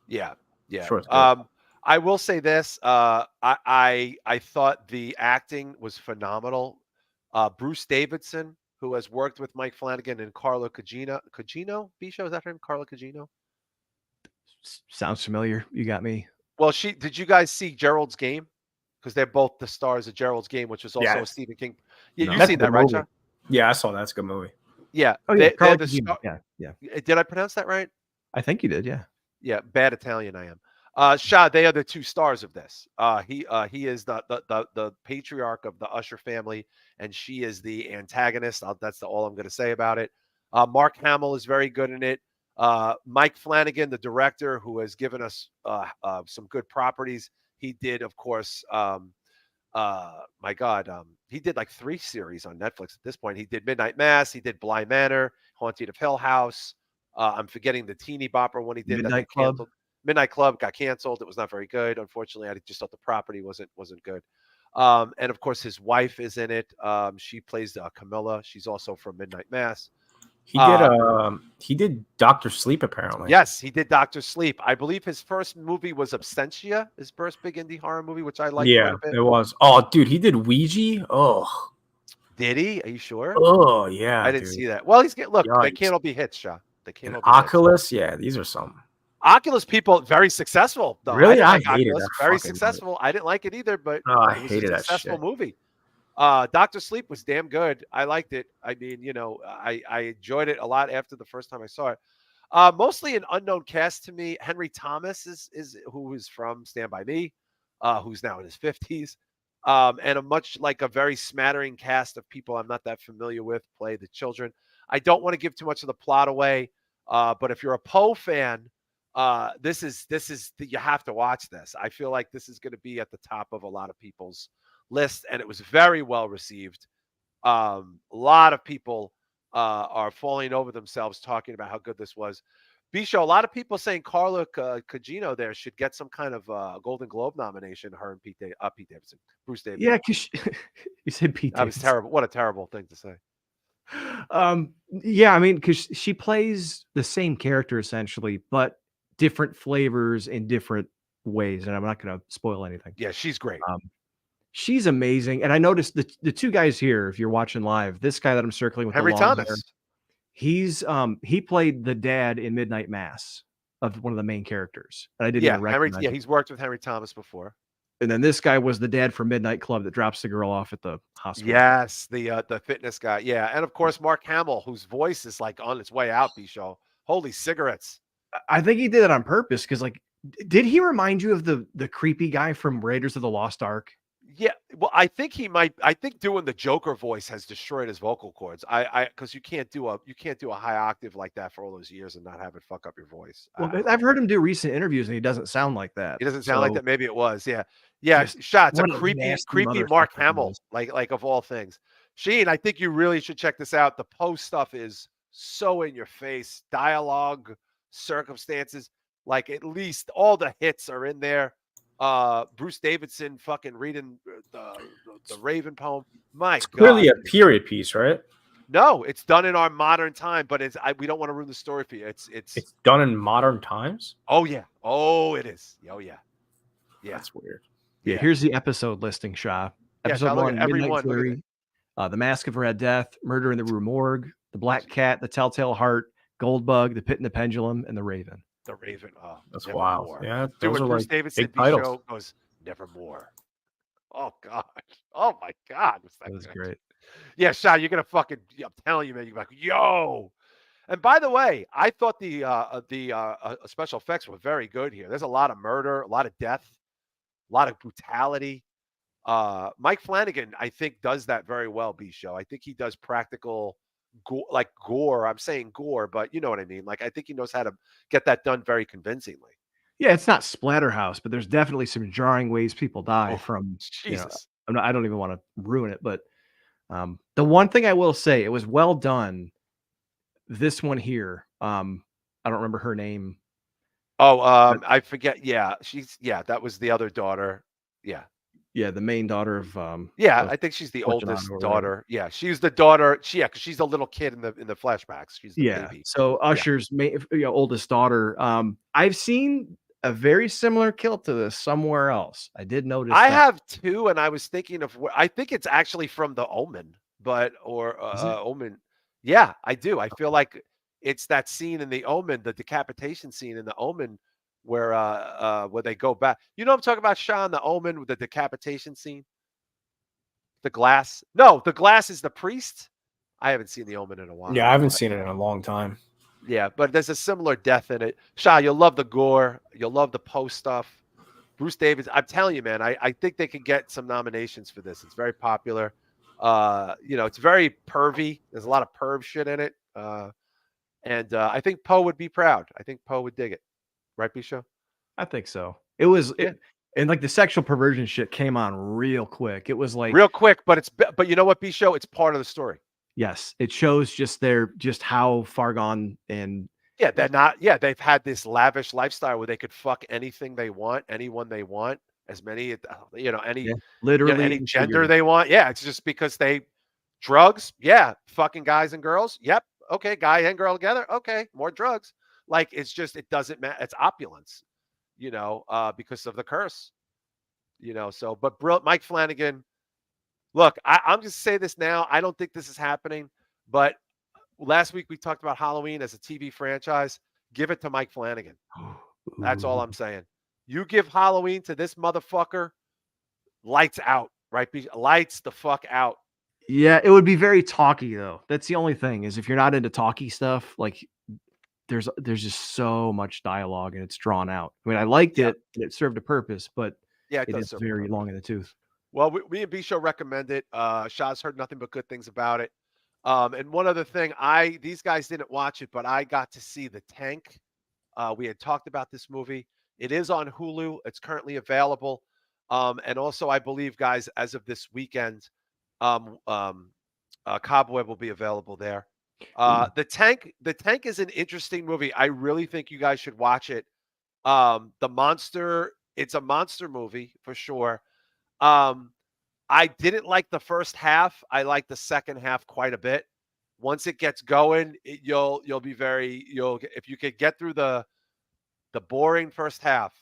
S1: yeah.
S2: Sure, it's good.
S1: I will say this: I thought the acting was phenomenal. Bruce Davidson, who has worked with Mike Flanagan and Carla Cugino, B-Show, is that him? Carla Cugino?
S3: Sounds familiar. You got me.
S1: Well, did you guys see Gerald's Game? Because they're both the stars of Gerald's Game, which was also a Stephen King. Yeah, you've seen that, right, Shah?
S2: Yeah, I saw that. It's a good movie.
S1: Yeah.
S3: Oh, yeah. Carla Cugino. Yeah.
S1: Did I pronounce that right?
S3: I think you did. Yeah.
S1: Yeah. Bad Italian, I am. Shah, they are the 2 stars of this. He is the patriarch of the Usher family, and she is the antagonist. That's all I'm going to say about it. Mark Hamill is very good in it. Mike Flanagan, the director, who has given us some good properties. He did, of course, my God, he did like 3 series on Netflix at this point. He did Midnight Mass. He did Bly Manor, Haunted of Hill House. I'm forgetting the teeny bopper one he did.
S3: Midnight Club.
S1: Midnight Club got canceled. It was not very good. Unfortunately, I just thought the property wasn't good. And of course, his wife is in it. She plays Camilla. She's also from Midnight Mass.
S2: He did Dr. Sleep, apparently.
S1: Yes, he did Dr. Sleep. I believe his first movie was Absentia, his first big indie horror movie, which I liked quite a bit.
S2: It was. Oh, dude, he did Ouija. Oh,
S1: did he? Are you sure?
S2: Oh, yeah.
S1: I didn't see that. Well, they can't all be hits, Shah. They can't all be
S2: Oculus, yeah, these are some.
S1: Oculus people, very successful, though.
S2: Really? I
S1: like
S2: hated
S1: Oculus,
S2: that.
S1: Very successful. Movie. I didn't like it either, but
S2: I
S1: it was
S2: hated
S1: a
S2: that
S1: successful
S2: shit.
S1: movie. Dr. Sleep was damn good. I liked it. I mean, I enjoyed it a lot after the first time I saw it. Mostly an unknown cast to me. Henry Thomas is who is from Stand By Me, who's now in his 50s. And a very smattering cast of people I'm not that familiar with play the children. I don't want to give too much of the plot away, but if you're a Poe fan, you have to watch this. I feel like this is going to be at the top of a lot of people's list, and it was very well received. A lot of people are falling over themselves talking about how good this was. Bisho, a lot of people saying Carla Cugino there should get some kind of Golden Globe nomination. Her and Pete Davidson, Bruce Davidson.
S3: Yeah, because you said Pete.
S1: That was terrible. What a terrible thing to say.
S3: Yeah, I mean, because she plays the same character essentially, but different flavors in different ways. And I'm not going to spoil anything.
S1: Yeah, she's great.
S3: She's amazing. And I noticed the two guys here, if you're watching live, this guy that I'm circling with
S1: Henry
S3: the long
S1: Thomas.
S3: hair, he played the dad in Midnight Mass of one of the main characters. And I didn't even recognize him.
S1: He's worked with Henry Thomas before.
S3: And then this guy was the dad from Midnight Club that drops the girl off at the hospital.
S1: Yes, the fitness guy. Yeah, and of course Mark Hamill, whose voice is like on its way out. Bisho, holy cigarettes!
S3: I think he did it on purpose because, like, did he remind you of the creepy guy from Raiders of the Lost Ark?
S1: Yeah, well, I think he might. I think doing the Joker voice has destroyed his vocal cords. Because you can't do a high octave like that for all those years and not have it fuck up your voice.
S3: Well, I've heard him do recent interviews and he doesn't sound like that.
S1: He doesn't sound like that. Maybe it was. Yeah. Shah. It's a creepy Mark Hamill, like of all things. Sheen, I think you really should check this out. The post stuff is so in your face. Dialogue, circumstances, like at least all the hits are in there. Bruce Davidson fucking reading the Raven poem. It's
S2: clearly a period piece, right?
S1: No, it's done in our modern time, but we don't want to ruin the story for you. It's
S2: done in modern times.
S1: Oh yeah. Oh, it is. Oh yeah. Yeah,
S2: that's weird.
S3: Yeah, here's the episode listing, Shah. Episode 1, Midnight Fury, The Mask of Red Death, Murder in the Rue Morgue, The Black Cat, The Telltale Heart, Goldbug, The Pit and the Pendulum, and The Raven.
S1: The Raven. Oh,
S2: that's wild.
S1: More.
S2: Yeah,
S1: those
S2: are
S1: Bruce
S2: like
S1: Davidson
S2: big titles.
S1: Goes Nevermore. Oh God. Oh my God.
S3: That was great.
S1: Yeah, Shah, you're gonna fucking. I'm telling you, man. You're like, yo. And by the way, I thought the special effects were very good here. There's a lot of murder, a lot of death, a lot of brutality. Mike Flanagan, I think, does that very well. Bisho. I think he does practical. Gore. I'm saying gore, but you know what I mean. Like, I think he knows how to get that done very convincingly.
S3: Yeah, it's not Splatterhouse, but there's definitely some jarring ways people die from.
S1: Jesus.
S3: I don't even want to ruin it, but the one thing I will say, it was well done. This one here, I don't remember her name.
S1: Oh, I forget. Yeah, that was the other daughter. Yeah,
S3: the main daughter of
S1: I think she's the oldest daughter. Yeah, she's the daughter. Because she's a little kid in the flashbacks. She's the baby.
S3: So Usher's oldest daughter. I've seen a very similar kill to this somewhere else. I did notice.
S1: I have too, and I was thinking of. I think it's actually from The Omen, Omen. Yeah, I do. I feel like it's that scene in The Omen, the decapitation scene in The Omen. Where they go back. You know what I'm talking about, Sean, The Omen with the decapitation scene? The glass? No, the glass is the priest. I haven't seen The Omen in a while.
S2: Yeah, I haven't seen it in a long time.
S1: Yeah, but there's a similar death in it. Shah, you'll love the gore. You'll love the post stuff. Bruce Davis, I'm telling you, man, I think they could get some nominations for this. It's very popular. It's very pervy. There's a lot of perv shit in it. And I think Poe would be proud. I think Poe would dig it. Right, Bisho?
S3: I think so. It was, and like the sexual perversion shit came on real quick. It was like
S1: real quick, but you know what, Bisho? It's part of the story.
S3: Yes, it shows just how far gone and
S1: they're not. Yeah, they've had this lavish lifestyle where they could fuck anything they want, anyone they want, as many literally any gender they want. Yeah, it's just because drugs. Yeah, fucking guys and girls. Yep. Okay, guy and girl together. Okay, more drugs. Like, it's just, it doesn't matter. It's opulence, because of the curse, but Mike Flanagan, look, I'm just say this now. I don't think this is happening, but last week we talked about Halloween as a TV franchise. Give it to Mike Flanagan. That's all I'm saying. You give Halloween to this motherfucker, lights out, right? Lights the fuck out.
S3: Yeah, it would be very talky though. That's the only thing is if you're not into talky stuff, like there's just so much dialogue and it's drawn out. I mean, I liked it. It served a purpose, but
S1: Yeah, it
S3: it
S1: does
S3: is
S1: serve a
S3: very
S1: purpose.
S3: long in the tooth.
S1: Well, we and B Show recommend it. Shah's heard nothing but good things about it. And one other thing, these guys didn't watch it, but I got to see The Tank. We had talked about this movie. It is on Hulu. It's currently available. And also, I believe, guys, as of this weekend, um, um, Cobweb will be available there. The Tank is an interesting movie. I really think you guys should watch it. It's a monster movie for sure. Um, I didn't like the first half. I like the second half quite a bit. Once it gets going, you'll be very if you could get through the boring first half.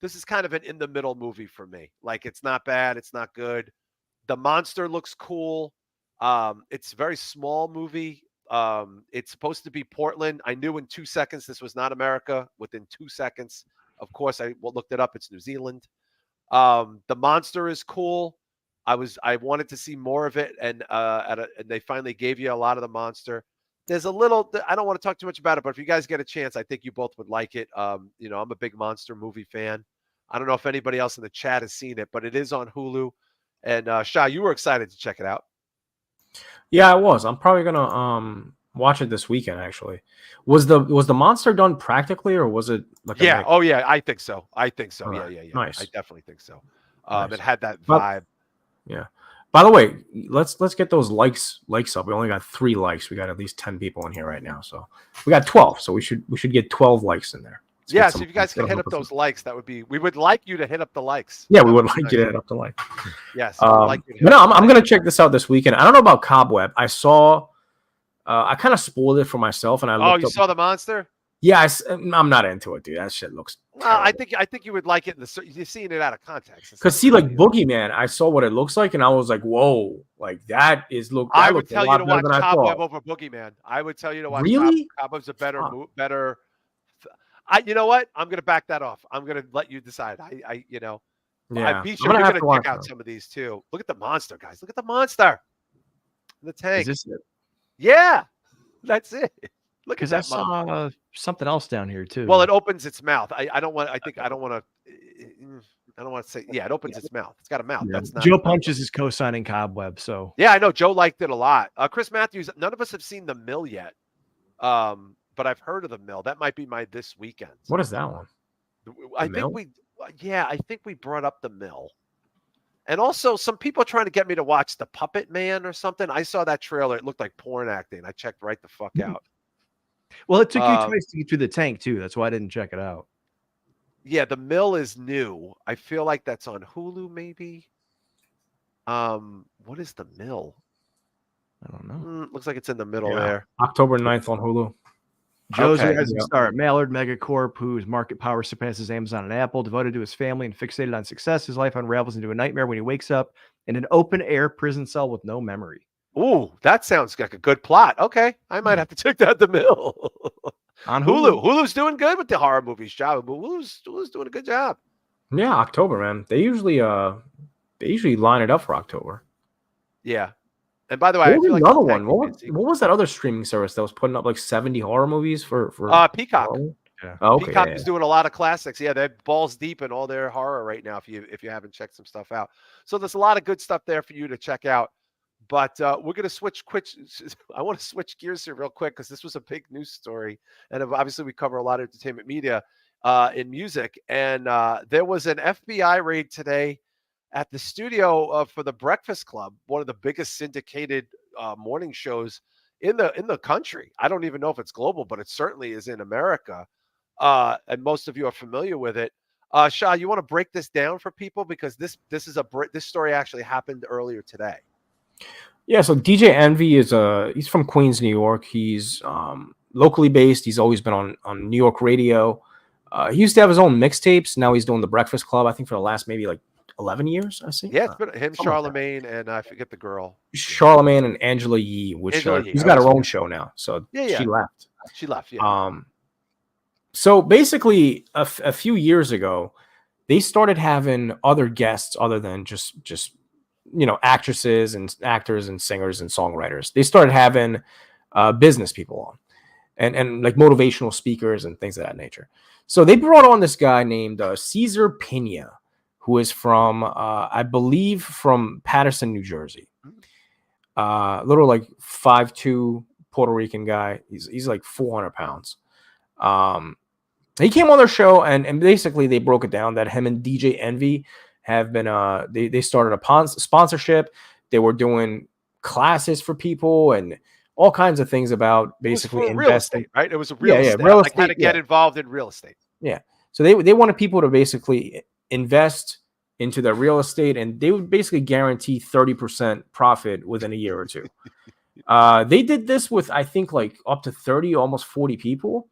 S1: This is kind of an in the middle movie for me. Like it's not bad, it's not good. The monster looks cool. It's a very small movie. It's supposed to be Portland. I knew in 2 seconds this was not America. Within 2 seconds, of course, I looked it up. It's New Zealand. The monster is cool. I wanted to see more of it, and and they finally gave you a lot of the monster. There's a little. I don't want to talk too much about it, but if you guys get a chance, I think you both would like it. I'm a big monster movie fan. I don't know if anybody else in the chat has seen it, but it is on Hulu. And Shah, you were excited to check it out.
S2: Yeah, I was. I'm probably gonna watch it this weekend. Actually, was the monster done practically, or was it like
S1: Yeah. Oh yeah. I think so. I think so.
S2: All
S1: Yeah.
S2: right.
S1: Yeah. Yeah.
S2: Nice.
S1: I definitely think so.
S2: Nice.
S1: It had that
S2: But-
S1: vibe.
S2: Yeah. By the way, let's get those likes up. We only got 3 likes. We got at least 10 people in here right now, so we got 12. So we should get 12 likes in there.
S1: Yeah, so if you guys can hit up those likes, we would like you to hit up the likes.
S2: Yeah, we would like you to hit up the like.
S1: Yes.
S2: I'm going to check this out this weekend. I don't know about Cobweb. I saw, I kind of spoiled it for myself, and I looked
S1: you
S2: up,
S1: saw the monster?
S2: Yeah, I'm not into it, dude. That shit looks.
S1: Well, I think you would like it. You're seeing it out of context.
S2: Because see, like Boogeyman, I saw what it looks like, and I was like, "Whoa, like that is look."
S1: I would tell you to watch Cobweb over Boogeyman. I would tell you to watch
S2: really?
S1: Cobweb's a better. You know what? I'm going to back that off. I'm going to let you decide.
S2: Yeah,
S1: you're going to check out some of these too. Look at the monster, guys. Look at the monster. The tank.
S3: Is this it?
S1: Yeah, that's it. Look at that.
S3: Because I saw something else down here too.
S1: Well, it opens its mouth. I don't want to say. Yeah, it opens its mouth. It's got a mouth.
S3: Yeah.
S1: That's not.
S3: Joe Punches is co-signing Cobweb. So
S1: yeah, I know Joe liked it a lot. Chris Matthews. None of us have seen The Mill yet, but I've heard of The Mill. That might be my this weekend.
S2: What is that one?
S1: I think we brought up The Mill. And also, some people are trying to get me to watch The Puppet Man or something. I saw that trailer. It looked like porn acting. I checked right the fuck out.
S3: Well, it took you twice to get through The Tank too. That's why I didn't check it out.
S1: Yeah, The Mill is new. I feel like that's on Hulu, maybe. What is The Mill?
S3: I don't know.
S1: Looks like it's in the middle there.
S2: October 9th on Hulu.
S3: Joe's a rising star at Mallard Megacorp, whose market power surpasses Amazon and Apple. Devoted to his family and fixated on success, his life unravels into a nightmare when he wakes up in an open-air prison cell with no memory.
S1: Ooh, that sounds like a good plot. Okay, I might have to check that The Mill.
S3: On Hulu.
S1: Hulu's doing good with the horror movies, Shah. Hulu's doing a good job.
S2: Yeah, October, man. They usually line it up for October.
S1: Yeah. And by the way, I feel like
S2: another one. What was that other streaming service that was putting up like 70 horror movies for
S1: Peacock?
S2: Yeah. Oh, okay,
S1: Peacock is doing a lot of classics. Yeah, they're balls deep in all their horror right now. If you haven't checked some stuff out, so there's a lot of good stuff there for you to check out. But we're gonna switch. I want to switch gears here real quick because this was a big news story, and obviously we cover a lot of entertainment media in music. And there was an FBI raid today at the studio for the Breakfast Club, one of the biggest syndicated morning shows in the country. I don't even know if it's global, but it certainly is in America. And most of you are familiar with it. Shah, you want to break this down for people because this story actually happened earlier today.
S2: Yeah, so DJ Envy he's from Queens, New York. He's locally based. He's always been on New York radio. He used to have his own mixtapes. Now he's doing the Breakfast Club. I think for the last maybe like 11 years, I see.
S1: Yeah, it's been him, Charlemagne, and I forget the girl.
S2: Charlemagne and Angela Yee, which she's got her own show now. So she left.
S1: She left, yeah.
S2: So basically, a few years ago, they started having other guests other than just actresses and actors and singers and songwriters. They started having business people on. and like motivational speakers and things of that nature. So they brought on this guy named Cesar Pena, who is from, I believe, from Patterson, New Jersey. Little like 5'2" Puerto Rican guy. He's like 400 pounds. He came on their show and basically they broke it down that him and DJ Envy have been they started a sponsorship. They were doing classes for people and all kinds of things about basically
S1: real
S2: investing.
S1: estate, right? It was a real estate,
S2: real
S1: like
S2: estate,
S1: how to get involved in real estate.
S2: Yeah. So they wanted people to basically invest into their real estate, and they would basically guarantee 30% profit within a year or two. They did this with, I think, like up to 30, almost 40 people.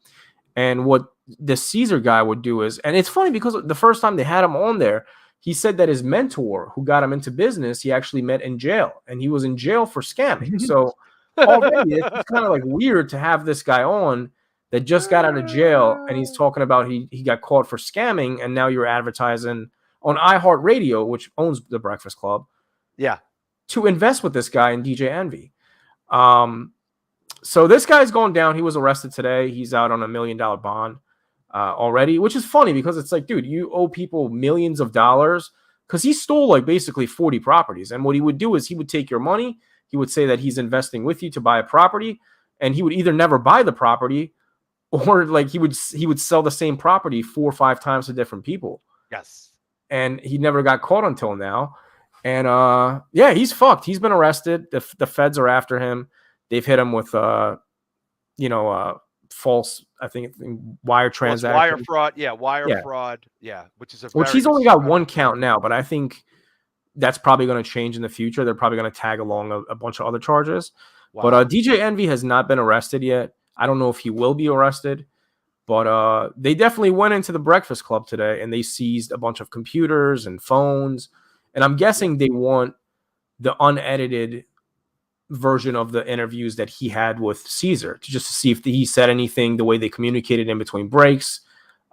S2: And what the Caesar guy would do is, and it's funny because the first time they had him on there, he said that his mentor who got him into business, he actually met in jail, and he was in jail for scamming. So already it's kind of like weird to have this guy on that just got out of jail, and he's talking about he got caught for scamming, and now you're advertising on iHeartRadio, which owns the Breakfast Club, to invest with this guy in DJ Envy. So this guy's going down. He was arrested today. He's out on $1 million bond already, which is funny because it's like, dude, you owe people millions of dollars because he stole like basically 40 properties. And what he would do is he would take your money. He would say that he's investing with you to buy a property, and he would either never buy the property or like he would sell the same property 4 or 5 times to different people.
S1: Yes.
S2: And he never got caught until now. And yeah, he's fucked. He's been arrested. The feds are after him. They've hit him with false, I think, wire transactions.
S1: Wire fraud. Yeah, fraud. Yeah, which
S2: he's only got one count now, but I think that's probably going to change in the future. They're probably going to tag along a bunch of other charges. Wow. But DJ Envy has not been arrested yet. I don't know if he will be arrested. But they definitely went into the Breakfast Club today and they seized a bunch of computers and phones. And I'm guessing they want the unedited version of the interviews that he had with Caesar to just see if he said anything, the way they communicated in between breaks.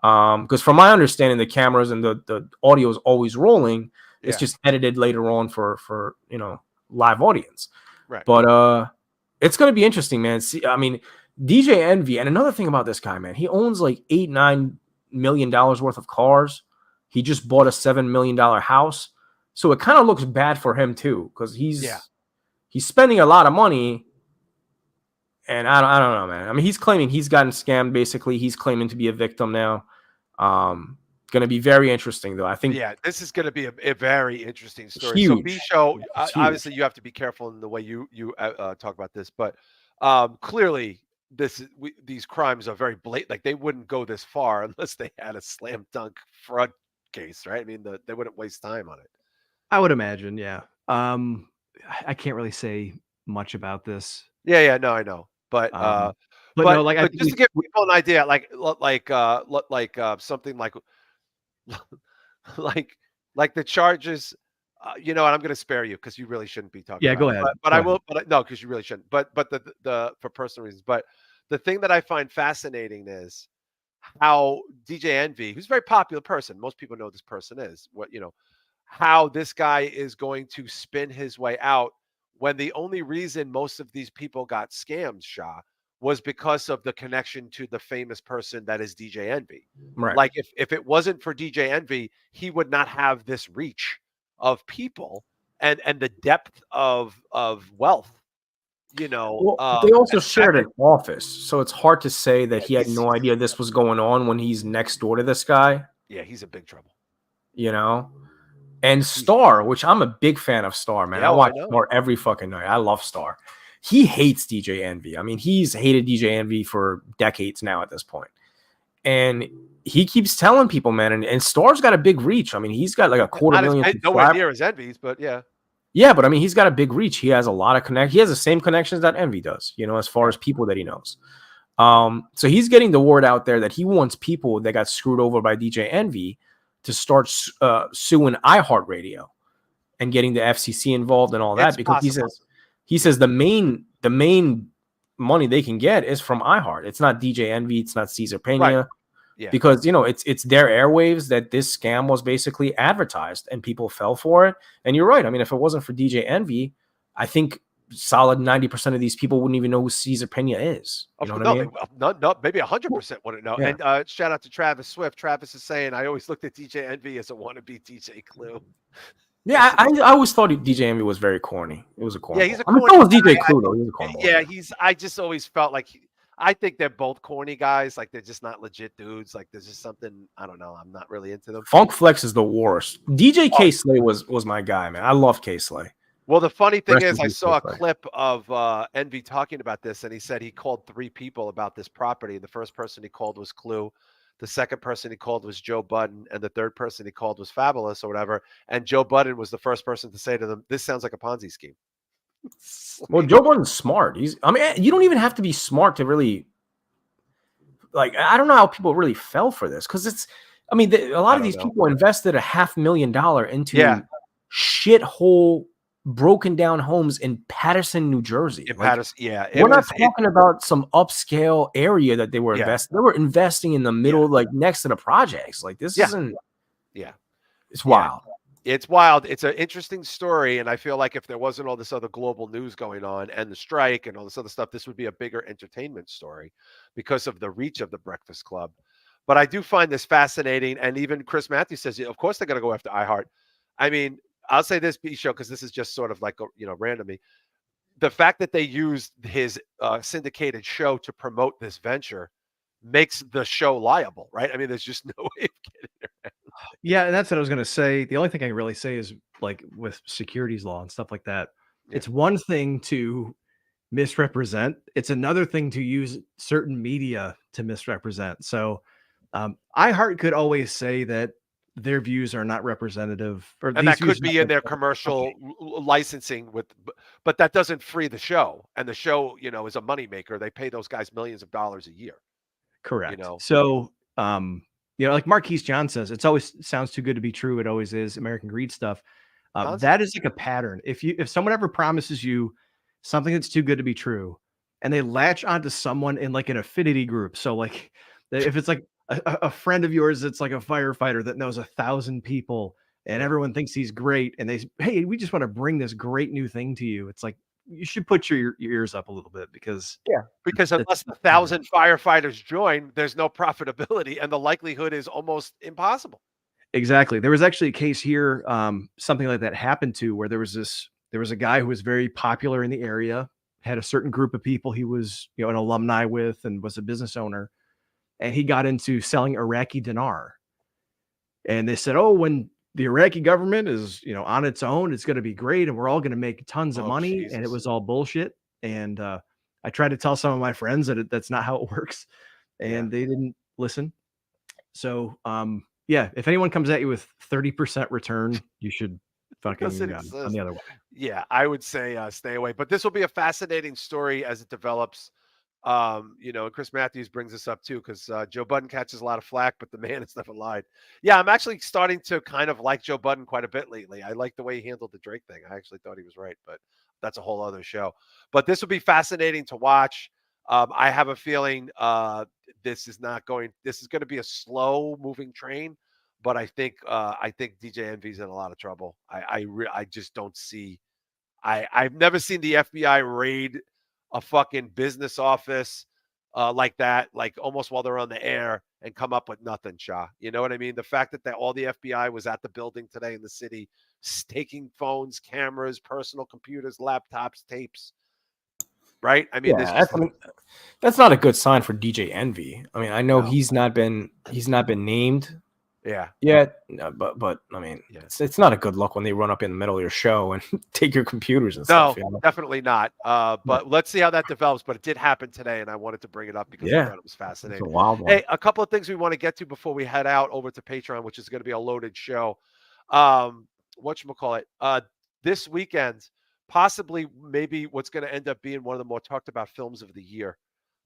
S2: Because from my understanding, the cameras and the audio is always rolling. It's just edited later on for live audience.
S1: Right.
S2: But it's going to be interesting, man. See, I mean, DJ Envy, and another thing about this guy, man, he owns like $8-9 million worth of cars. He just bought a $7 million house, so it kind of looks bad for him too, because he's spending a lot of money, and I don't know, man. I mean, he's claiming he's gotten scammed. Basically, he's claiming to be a victim now. Going to be very interesting, though. I think.
S1: Yeah, this is going to be a very interesting story.
S2: Huge.
S1: So, B-Show, obviously, you have to be careful in the way you talk about this, but clearly. These crimes are very blatant. Like they wouldn't go this far unless they had a slam dunk fraud case, right? I mean, they wouldn't waste time on it.
S3: I would imagine, yeah. I can't really say much about this.
S1: Yeah, no, I know, but no, like just to give people an idea, like something like like the charges. And I'm going to spare you because you really shouldn't be talking.
S3: Yeah,
S1: about
S3: go ahead.
S1: But I will. But no, because you really shouldn't. But the for personal reasons. But the thing that I find fascinating is how DJ Envy, who's a very popular person, most people know this person is how this guy is going to spin his way out when the only reason most of these people got scammed, Shah, was because of the connection to the famous person that is DJ Envy.
S2: Right.
S1: Like if it wasn't for DJ Envy, he would not have this reach of people and the depth of wealth,
S2: Well, they also shared an office, so it's hard to say that he had no idea this was going on when he's next door to this guy.
S1: Yeah, he's in big trouble.
S2: And Star, which I'm a big fan of Star, man. I watch Star every fucking night. I love Star. He hates DJ Envy. I mean, he's hated DJ Envy for decades now at this point. And he keeps telling people, man, and Star's got a big reach. I mean, he's got like a 250,000.
S1: Nowhere near as Envy's, but yeah.
S2: Yeah, but I mean, he's got a big reach. He has a lot of connect. He has the same connections that Envy does, as far as people that he knows. So he's getting the word out there that he wants people that got screwed over by DJ Envy to start suing iHeartRadio and getting the FCC involved and all that, because he says the main money they can get is from iHeart. It's not DJ Envy. It's not Cesar Pena.
S1: Right. Yeah.
S2: Because it's their airwaves that this scam was basically advertised and people fell for it. And you're right. I mean, if it wasn't for DJ Envy, I think solid 90% of these people wouldn't even know who Caesar Pena is. You know what I mean?
S1: No, maybe 100% wouldn't know.
S2: Yeah.
S1: And shout out to Travis Swift. Travis is saying, I always looked at DJ Envy as a wannabe DJ Clue.
S2: Yeah, I always thought DJ Envy was very corny. It was a corny.
S1: Yeah, he's a
S2: I mean,
S1: corny
S2: so was
S1: guy.
S2: DJ Clue, though. He was a cornball.
S1: Yeah, I just always felt like I think they're both corny guys. Like they're just not legit dudes. Like there's just something, I don't know. I'm not really into them.
S2: Funk Flex is the worst. DJ K Slay was my guy, man. I love K Slay.
S1: Well, the funny thing
S2: Rest
S1: is,
S2: in
S1: I
S2: peace,
S1: saw a
S2: K-Slay.
S1: clip of Envy talking about this, and he said he called 3 people about this property. The first person he called was Clue. The second person he called was Joe Budden, and the third person he called was Fabulous or whatever. And Joe Budden was the first person to say to them, "This sounds like a Ponzi scheme."
S2: Well, Joe Budden's smart. I mean, you don't even have to be smart to really, like, I don't know how people really fell for this, because it's, I mean, a lot of these people invested $500,000 into shithole broken down homes in Paterson, New Jersey.
S1: We're
S2: not talking about some upscale area that they were investing. They were investing in the middle, like next to the projects. Like this isn't.
S1: Yeah,
S2: it's wild.
S1: It's wild. It's an interesting story, and I feel like if there wasn't all this other global news going on and the strike and all this other stuff, this would be a bigger entertainment story because of the reach of the Breakfast Club. But I do find this fascinating, and even Chris Matthews says, of course they're going to go after iHeart. I mean, I'll say this, B-Show, because this is just sort of like, randomly. The fact that they used his syndicated show to promote this venture makes the show liable, right? I mean, there's just no way of getting around.
S3: Yeah, and that's what I was going to say. The only thing I can really say is like with securities law and stuff like that, it's one thing to misrepresent. It's another thing to use certain media to misrepresent. So iHeart could always say that their views are not representative,
S1: and that could be in their commercial licensing but that doesn't free the show, and the show is a moneymaker. They pay those guys millions of dollars a year.
S3: Correct. So like Marquise John says, it's always sounds too good to be true. It always is. American Greed stuff. That is like a pattern. If someone ever promises you something that's too good to be true, and they latch onto someone in like an affinity group, so like if it's like a friend of yours that's like a firefighter that knows 1,000 people and everyone thinks he's great, and hey, we just want to bring this great new thing to you. It's like you should put your ears up a little bit because
S1: unless 1,000 firefighters join, there's no profitability, and the likelihood is almost impossible.
S3: Exactly. There was actually a case here, something like that happened to, where there was a guy who was very popular in the area, had a certain group of people he was an alumni with, and was a business owner, and he got into selling Iraqi dinar. And they said, oh, when the Iraqi government is on its own, it's going to be great, and we're all going to make tons of money. Jesus. And it was all bullshit. And I tried to tell some of my friends that that's not how it works, and they didn't listen. So if anyone comes at you with 30% return, you should fucking on the other way.
S1: Yeah, I would say stay away. But this will be a fascinating story as it develops. And Chris Matthews brings this up too, because Joe Budden catches a lot of flack, but the man has never lied. Yeah, I'm actually starting to kind of like Joe Budden quite a bit lately. I like the way he handled the Drake thing. I actually thought he was right, but that's a whole other show. But this will be fascinating to watch. I have a feeling this is going to be a slow moving train, but I think DJ Envy's in a lot of trouble. I just don't see. I've never seen the FBI raid a fucking business office like that, like almost while they're on the air, and come up with nothing, Shah. You know what I mean? The fact that all the FBI was at the building today in the city, taking phones, cameras, personal computers, laptops, tapes. Right? I mean,
S2: that's not a good sign for DJ Envy. I mean, I know he's not been named. Yet, but I mean, it's not a good look when they run up in the middle of your show and take your computers and stuff.
S1: No, definitely not. But let's see how that develops. But it did happen today, and I wanted to bring it up because I thought it was fascinating.
S2: It's a wild one.
S1: Hey, a couple of things we want to get to before we head out over to Patreon, which is going to be a loaded show. Whatchamacallit? This weekend, possibly, maybe what's going to end up being one of the more talked about films of the year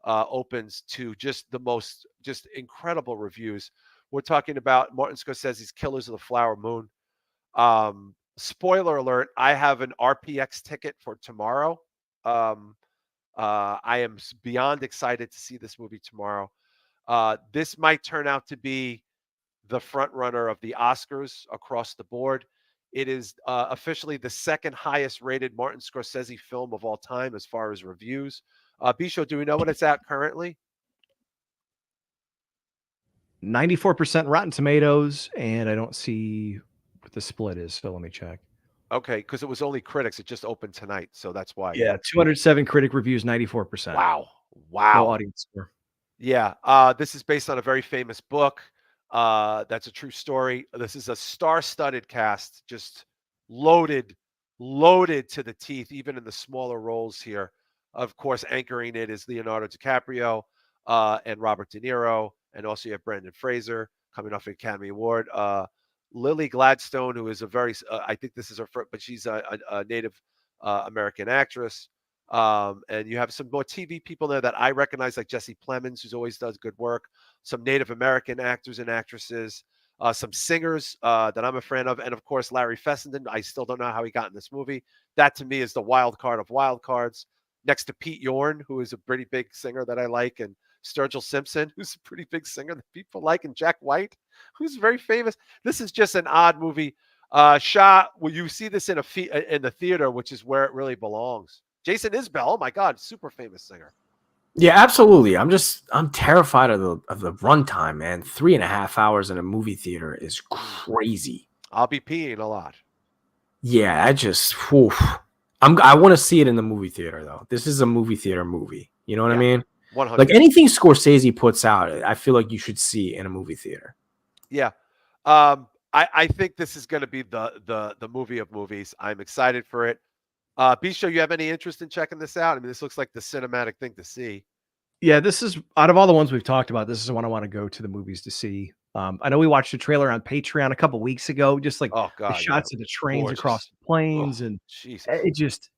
S1: opens to just the most incredible reviews. We're talking about Martin Scorsese's Killers of the Flower Moon. Spoiler alert, I have an RPX ticket for tomorrow. I am beyond excited to see this movie tomorrow. This might turn out to be the front runner of the Oscars across the board. It is officially the second highest rated Martin Scorsese film of all time as far as reviews. Bisho, do we know what it's at currently?
S3: 94% Rotten Tomatoes, and I don't see what the split is. So let me check.
S1: Okay, because it was only critics. It just opened tonight, so that's why.
S3: Yeah, 207 critic reviews, 94%.
S1: Wow.
S3: No
S1: Wow.
S3: audience score.
S1: Yeah. This is based on a very famous book. That's a true story. This is a star-studded cast, just loaded, loaded to the teeth, even in the smaller roles here. Of course, anchoring it is Leonardo DiCaprio and Robert De Niro, and also you have Brendan Fraser coming off an Academy Award. Lily Gladstone, who is a very, I think this is her first, but she's a Native American actress. And you have some more TV people there that I recognize, like Jesse Plemons, who's always does good work. Some Native American actors and actresses, some singers that I'm a fan of, and of course Larry Fessenden. I still don't know how he got in this movie. That to me is the wild card of wild cards. Next to Pete Yorn, who is a pretty big singer that I like, and Sturgill Simpson, who's a pretty big singer that people like, and Jack White, who's very famous. This is just an odd movie. Shah, will you see this in in the theater, which is where it really belongs? Jason Isbell, oh my God, super famous singer.
S2: Yeah, absolutely. I'm terrified of the runtime, man. 3.5 hours in a movie theater is crazy.
S1: I'll be peeing a lot.
S2: Yeah, whew. I want to see it in the movie theater though. This is a movie theater movie. You know what I mean?
S1: 100.
S2: Like anything Scorsese puts out, I feel like you should see in a movie theater.
S1: Yeah. I think this is going to be the movie of movies. I'm excited for it. Bisho, you have any interest in checking this out? I mean, this looks like the cinematic thing to see.
S3: Yeah, this is out of all the ones we've talked about, this is the one I want to go to the movies to see. I know we watched a trailer on Patreon a couple weeks ago, just like
S1: Oh
S3: the
S1: God,
S3: shots of the trains across
S1: gorgeous.
S3: the plains,
S1: Oh,
S3: and
S1: Jesus.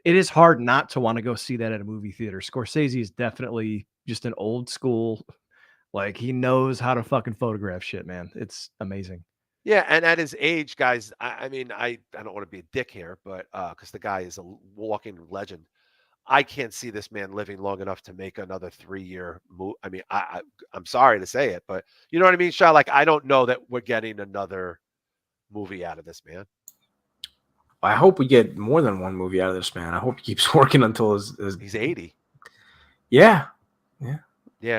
S3: it is hard not to want to go see that at a movie theater. Scorsese is definitely just an old school, like he knows how to fucking photograph shit, man. It's amazing.
S1: Yeah, and at his age, guys, I mean, I don't want to be a dick here, but because the guy is a walking legend. I can't see this man living long enough to make another 3-year move. I mean, I'm sorry to say it, but you know what I mean, Shah? Like, I don't know that we're getting another movie out of this man.
S2: I hope we get more than one movie out of this man. I hope he keeps working until
S1: He's 80.
S2: Yeah.
S1: Yeah.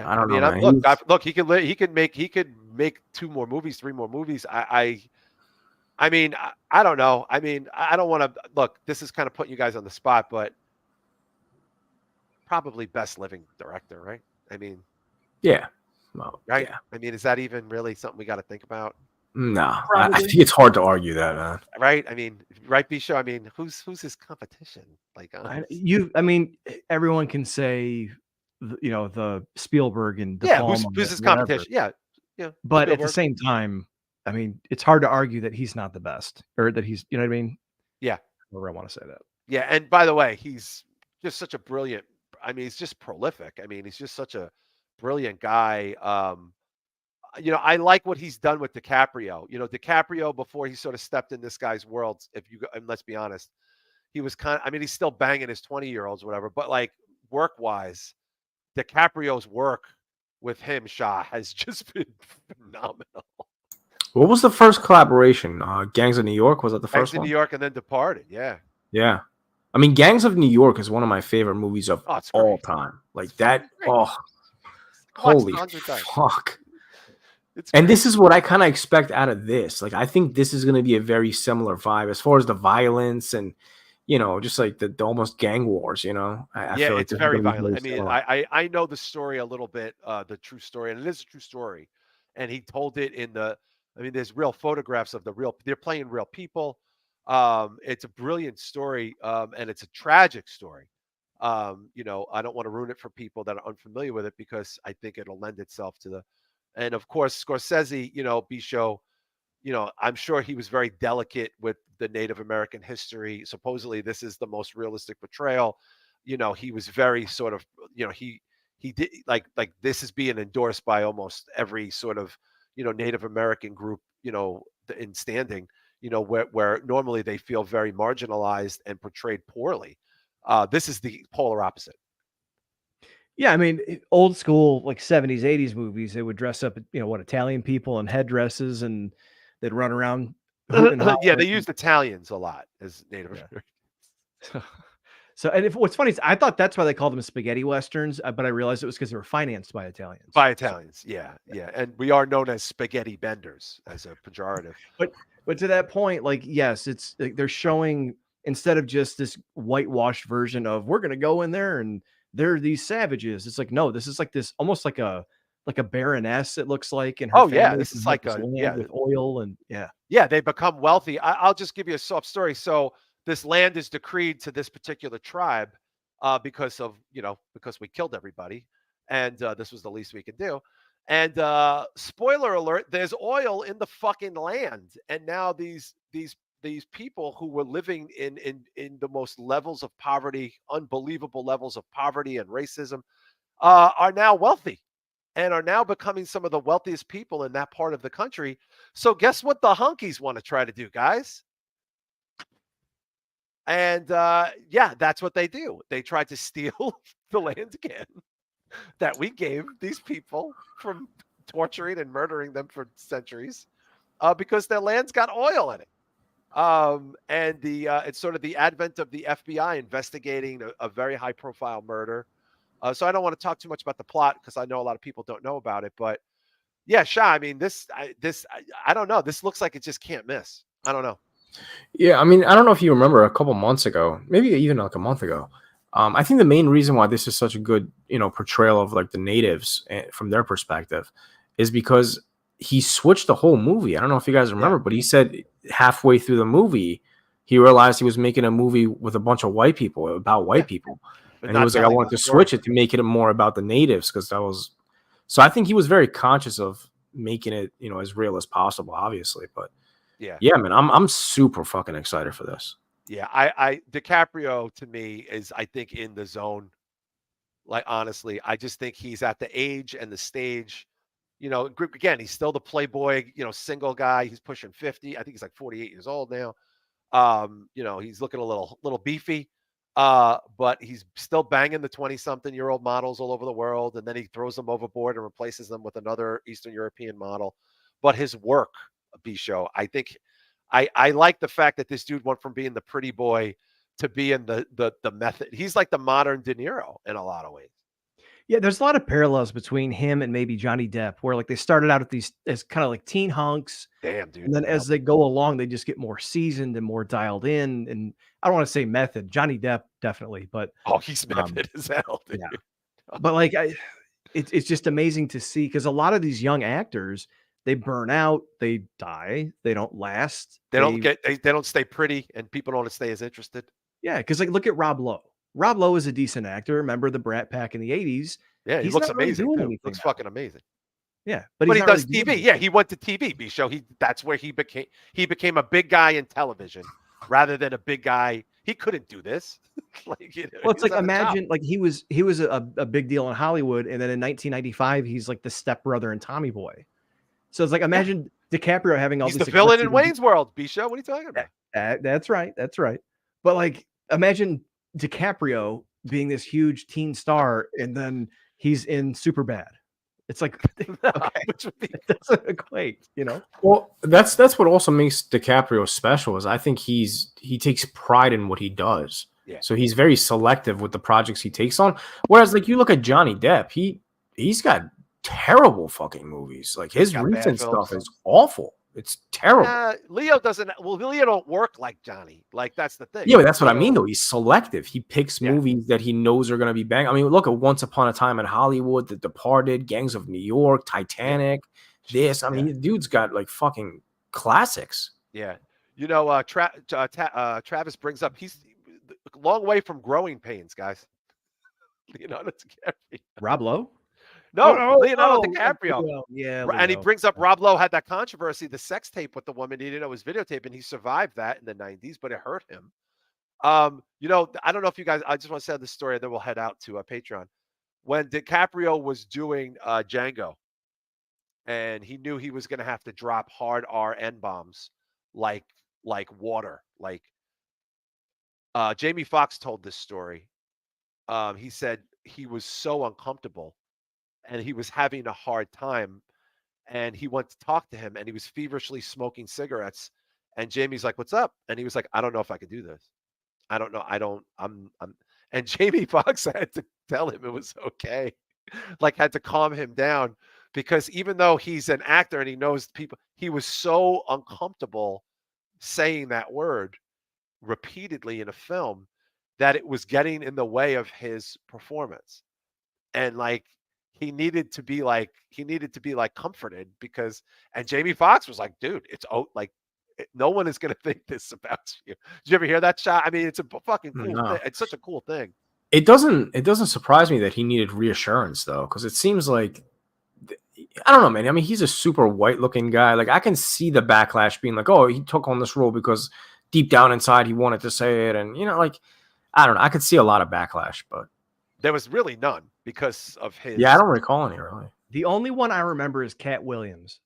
S2: I don't know, man.
S1: Look, he could make 2 more movies, 3 more movies. I mean, I don't know. I mean, I don't want to look. This is kind of putting you guys on the spot, but probably best living director, right? I mean,
S2: yeah. Well,
S1: right?
S2: yeah.
S1: I mean, is that even really something we got to think about?
S2: No, I think it's hard to argue that, man.
S1: Right? I mean, right, Bisho? I mean, who's his competition? Like,
S3: I mean, everyone can say, the Spielberg and De
S1: yeah,
S3: Palma,
S1: who's his
S3: whatever.
S1: competition? Yeah, yeah.
S3: But at the
S1: Spielberg.
S3: same time, I mean, it's hard to argue that he's not the best, or that he's, you know what I mean?
S1: Yeah,
S3: However I want to say that.
S1: yeah. And by the way, he's just such a brilliant. I mean, he's just prolific. I mean, he's just such a brilliant guy. I like what he's done with DiCaprio. DiCaprio before he sort of stepped in this guy's world. And let's be honest, he was I mean, he's still banging his 20-year-olds, whatever. But like work-wise, DiCaprio's work with him, Shah, has just been phenomenal.
S2: What was the first collaboration? Gangs of New York? Was that the first
S1: Gangs of
S2: one?
S1: New York and then Departed. Yeah.
S2: Yeah. I mean, Gangs of New York is one of my favorite movies of all time. Like that. Oh, holy fuck. And this is what I kind of expect out of this. Like, I think this is going to be a very similar vibe as far as the violence and, just like the almost gang wars, I feel like
S1: it's very violent. I mean, I know the story a little bit, the true story, and it is a true story. And he told it there's real photographs of they're playing real people. It's a brilliant story, and it's a tragic story. I don't want to ruin it for people that are unfamiliar with it because I think it'll lend itself to and of course, Scorsese, Bisho, I'm sure he was very delicate with the Native American history. Supposedly, this is the most realistic portrayal. He was very sort of, he did like this is being endorsed by almost every sort of, Native American group, in standing, where normally they feel very marginalized and portrayed poorly. This is the polar opposite.
S3: Yeah, I mean, old school like 70s, 80s movies, they would dress up, Italian people in headdresses, and they'd run around who in
S1: Yeah, they
S3: Holland.
S1: used Italians a lot as Native
S3: Yeah.
S1: Americans.
S3: So, and if what's funny is I thought that's why they called them spaghetti westerns, but I realized it was because they were financed by Italians.
S1: By
S3: So,
S1: Italians, yeah, yeah, and we are known as spaghetti benders as a pejorative.
S3: but to that point, like, yes, it's like they're showing instead of just this whitewashed version of we're gonna go in there and they're these savages. It's like no, this is like this almost like a baroness. It looks like, and her
S1: Oh yeah,
S3: family
S1: this
S3: who
S1: is
S3: have
S1: like
S3: this
S1: a
S3: land
S1: yeah,
S3: with oil and yeah.
S1: yeah. They become wealthy. I'll just give you a soft story. So this land is decreed to this particular tribe because of because we killed everybody, and this was the least we could do. And spoiler alert: there's oil in the fucking land, and now these people who were living in the most levels of poverty, unbelievable levels of poverty and racism, are now wealthy and are now becoming some of the wealthiest people in that part of the country. So guess what the hunkies want to try to do, guys? And yeah, that's what they do. They tried to steal the land again that we gave these people from torturing and murdering them for centuries because their land's got oil in it. And the it's sort of the advent of the FBI investigating a very high profile murder. So I don't want to talk too much about the plot because I know a lot of people don't know about it. But yeah, Shah, I mean, I don't know. This looks like it just can't miss. I don't know.
S2: Yeah, I mean, I don't know if you remember a couple months ago, maybe even like a month ago. I think the main reason why this is such a good, portrayal of like the natives from their perspective is because he switched the whole movie. I don't know if you guys
S1: Yeah,
S2: remember, but he said halfway through the movie, he realized he was making a movie with a bunch of white people about
S1: yeah,
S2: white people,
S1: but
S2: and he
S1: not
S2: was like, I
S1: telling
S2: wanted
S1: the
S2: to
S1: story.
S2: switch it to make it more about the natives because that was. So I think he was very conscious of making it, as real as possible, obviously, but.
S1: Yeah,
S2: Yeah, man, I'm super fucking excited for this.
S1: yeah. I DiCaprio to me is I think in the zone. Like honestly, I just think he's at the age and the stage. Again, he's still the playboy, single guy. He's pushing 50. I think he's like 48 years old now. He's looking a little beefy, but he's still banging the 20-something-year-old models all over the world, and then he throws them overboard and replaces them with another Eastern European model. But his work, Bisho, I think I like the fact that this dude went from being the pretty boy to being the method. He's like the modern De Niro in a lot of ways.
S3: Yeah, there's a lot of parallels between him and maybe Johnny Depp, where like they started out at these as kind of like teen hunks,
S1: Damn, dude.
S3: and then as they go along, they just get more seasoned and more dialed in. And I don't want to say method, Johnny Depp definitely, but
S1: Oh, he's
S3: um,
S1: method as hell, dude.
S3: yeah. But like it's just amazing to see because a lot of these young actors they burn out, they die, they don't last.
S1: They don't stay pretty, and people don't stay as interested.
S3: Yeah, because like look at Rob Lowe. Rob Lowe is a decent actor. Remember the Brat Pack in the '80s?
S1: Yeah, he
S3: He's
S1: looks
S3: not really
S1: amazing
S3: doing
S1: too.
S3: anything
S1: Looks
S3: now.
S1: fucking amazing.
S3: Yeah, but
S1: But
S3: he's
S1: he
S3: not really
S1: does
S3: doing
S1: TV. Yeah,
S3: anything.
S1: he went to TV, B show. That's where he became a big guy in television rather than a big guy. He couldn't do this.
S3: Well,
S1: He
S3: it's like
S1: doesn't have the chops.
S3: imagine like he was a big deal in Hollywood, and then in 1995 he's like the stepbrother in Tommy Boy. So it's like
S1: Yeah.
S3: imagine DiCaprio having all
S1: He's the
S3: these
S1: villain
S3: aggressive.
S1: in Wayne's World, B show. What are you talking about?
S3: That's right, that's right. But like imagine DiCaprio being this huge teen star, and then he's in Superbad. It's like okay,
S1: Which would be
S3: it doesn't equate, you know.
S2: Well, that's what also makes DiCaprio special is I think he takes pride in what he does.
S1: yeah.
S2: So he's very selective with the projects he takes on. Whereas like you look at Johnny Depp, he's got terrible fucking movies. Like
S1: He's
S2: his
S1: got bad
S2: recent stuff
S1: films.
S2: is awful. It's terrible.
S1: Leo doesn't. Well, Leo don't work like Johnny. Like that's the thing.
S2: Yeah, but that's what I mean,
S1: Leo,
S2: though. He's selective. He picks
S1: yeah,
S2: movies that he knows are going to be bang. I mean, look at Once Upon a Time in Hollywood, The Departed, Gangs of New York,
S1: yeah,
S2: Titanic. This, I mean,
S1: yeah,
S2: the dude's got like fucking classics.
S1: yeah. Travis brings up he's a long way from growing pains, guys. Leonardo DiCaprio.
S3: Rob Lowe?
S1: No, Leonardo
S3: Yeah,
S1: DiCaprio.
S3: Leo. Yeah,
S1: And he
S3: Leo.
S1: brings up Rob Lowe had that controversy, the sex tape with the woman. He didn't know it was videotape, and he survived that in the 90s, but it hurt him. I don't know if you guys, I just want to say this story, and then we'll head out to Patreon. When DiCaprio was doing Django, and he knew he was going to have to drop hard RN bombs like water. Like Jamie Foxx told this story. He said he was so uncomfortable and he was having a hard time, and he went to talk to him, and he was feverishly smoking cigarettes, And Jamie's like, "What's up?" And he was like, "I don't know if I could do this. I don't know. I don't. I'm." And Jamie Foxx had to tell him it was okay, like had to calm him down because even though he's an actor and he knows people, he was so uncomfortable saying that word repeatedly in a film that it was getting in the way of his performance. And like he needed to be like comforted because and Jamie Foxx was like, dude, like no one is gonna think this about you. Did you ever hear that shot? I mean, it's a fucking cool thing.
S2: No.
S1: It's such a cool thing.
S2: It doesn't surprise me that he needed reassurance though, because it seems like I don't know, man. I mean, he's a super white looking guy. Like I can see the backlash being like, oh, he took on this role because deep down inside he wanted to say it, and like I don't know. I could see a lot of backlash, but
S1: There was really none because of his
S2: yeah, I don't recall any really.
S3: The only one I remember is Cat Williams.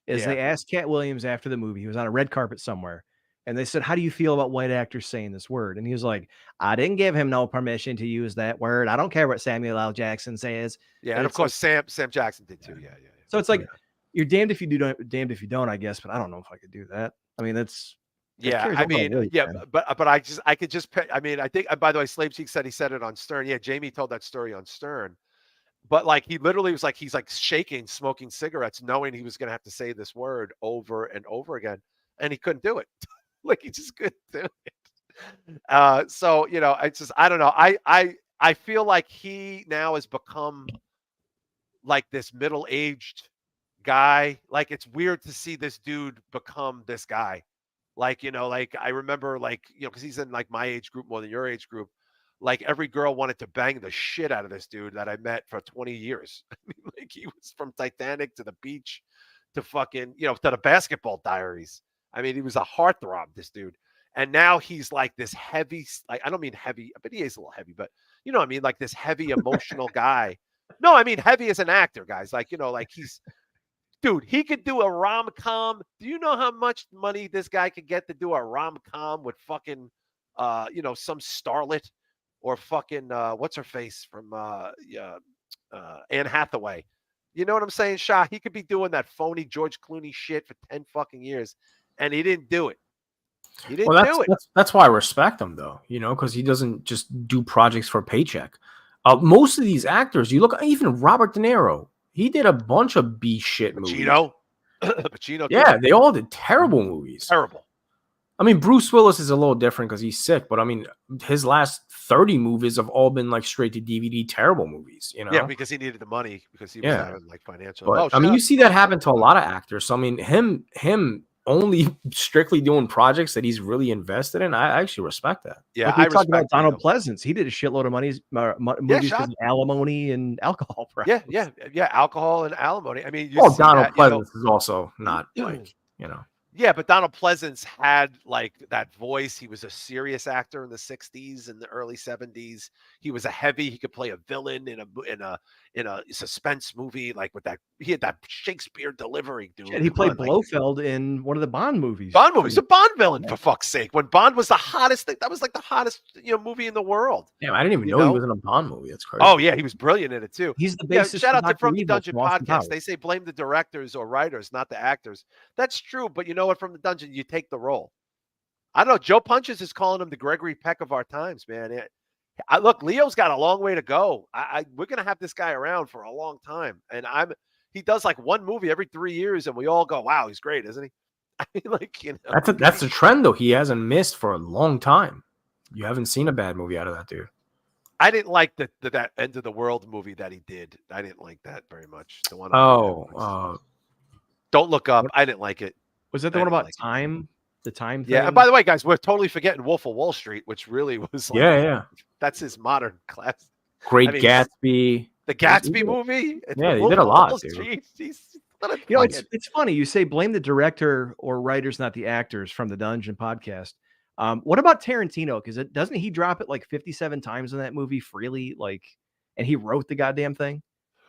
S3: They asked Cat Williams after the movie, he was on a red carpet somewhere, and they said, "How do you feel about white actors saying this word?" And he was like, "I didn't give him no permission to use that word. I don't care what Samuel L. Jackson says."
S1: Yeah, and of course Sam Jackson did too. Yeah.
S3: So it's like you're damned if you do, damned if you don't, I guess. But I don't know if I could do that. I mean, that's
S1: Yeah, I mean, yeah, but I could just I mean, I think by the way, Slave Cheek said he said it on Stern. Yeah, Jamie told that story on Stern. But like he literally was like he's like shaking, smoking cigarettes, knowing he was gonna have to say this word over and over again, and he couldn't do it. Like he just couldn't do it. So it's just I don't know. I feel like he now has become like this middle-aged guy. Like it's weird to see this dude become this guy. Like, like I remember like, because he's in like my age group more than your age group. Like every girl wanted to bang the shit out of this dude that I met for 20 years. I mean, like he was from Titanic to the beach to fucking, to the Basketball Diaries. I mean, he was a heartthrob, this dude. And now he's like this heavy, like I don't mean heavy, but he is a little heavy, but you know what I mean? Like this heavy emotional guy. No, I mean heavy as an actor, guys. Like, like he's dude, he could do a rom-com. Do you know how much money this guy could get to do a rom-com with fucking some starlet or fucking what's her face from Anne Hathaway. You know what I'm saying, Shah? He could be doing that phony George Clooney shit for 10 fucking years and he didn't do it. He didn't do it.
S2: That's why I respect him though, because he doesn't just do projects for a paycheck. Most of these actors, you look, even Robert De Niro, he did a bunch of B shit movies.
S1: Pacino.
S2: Yeah, they all did terrible movies.
S1: Terrible.
S2: I mean, Bruce Willis is a little different because he's sick, but I mean, his last 30 movies have all been like straight to DVD terrible movies,
S1: Yeah, because he needed the money because he was having like financial.
S2: But, I mean, you see that happen to a lot of actors. So I mean, him only strictly doing projects that he's really invested in. I actually respect that.
S3: Yeah, like we talked about Donald Pleasance. He did a shitload of movies because of alimony and alcohol.
S1: Yeah, alcohol and alimony. I mean,
S2: Donald Pleasance is also not like
S1: Yeah, but Donald Pleasance had like that voice. He was a serious actor in the 60s and the early 70s. He was a heavy. He could play a villain in a suspense movie, like with that. He had that Shakespeare delivery, dude.
S3: And he played Blofeld in one of the Bond movies.
S1: A Bond villain, for fuck's sake. When Bond was the hottest thing, that was like the hottest movie in the world.
S2: Damn, I didn't even know he was in a Bond movie. That's crazy.
S1: Oh yeah, he was brilliant in it too.
S3: He's the basis.
S1: Shout out to From the Dungeon podcast. They say blame the directors or writers, not the actors. That's true, but you know what? From the Dungeon, you take the role. I don't know. Joe Punches is calling him the Gregory Peck of our times, man. Look, Leo's got a long way to go. We're gonna have this guy around for a long time, and he does like one movie every 3 years, and we all go, "Wow, he's great, isn't he?" I mean, like
S2: that's the trend though. He hasn't missed for a long time. You haven't seen a bad movie out of that dude.
S1: I didn't like that End of the World movie that he did. I didn't like that very much. The one. Don't Look Up. I didn't like it.
S3: Was that the one about time? The time thing?
S1: Yeah. And by the way, guys, we're totally forgetting Wolf of Wall Street, which really was like,
S2: yeah.
S1: That's his modern class.
S2: Great Gatsby.
S1: The Gatsby movie.
S2: Yeah, he did a lot, dude.
S3: It's funny. You say blame the director or writers, not the actors, from the Dungeon podcast. What about Tarantino? Because doesn't he drop it like 57 times in that movie freely? Like, and he wrote the goddamn thing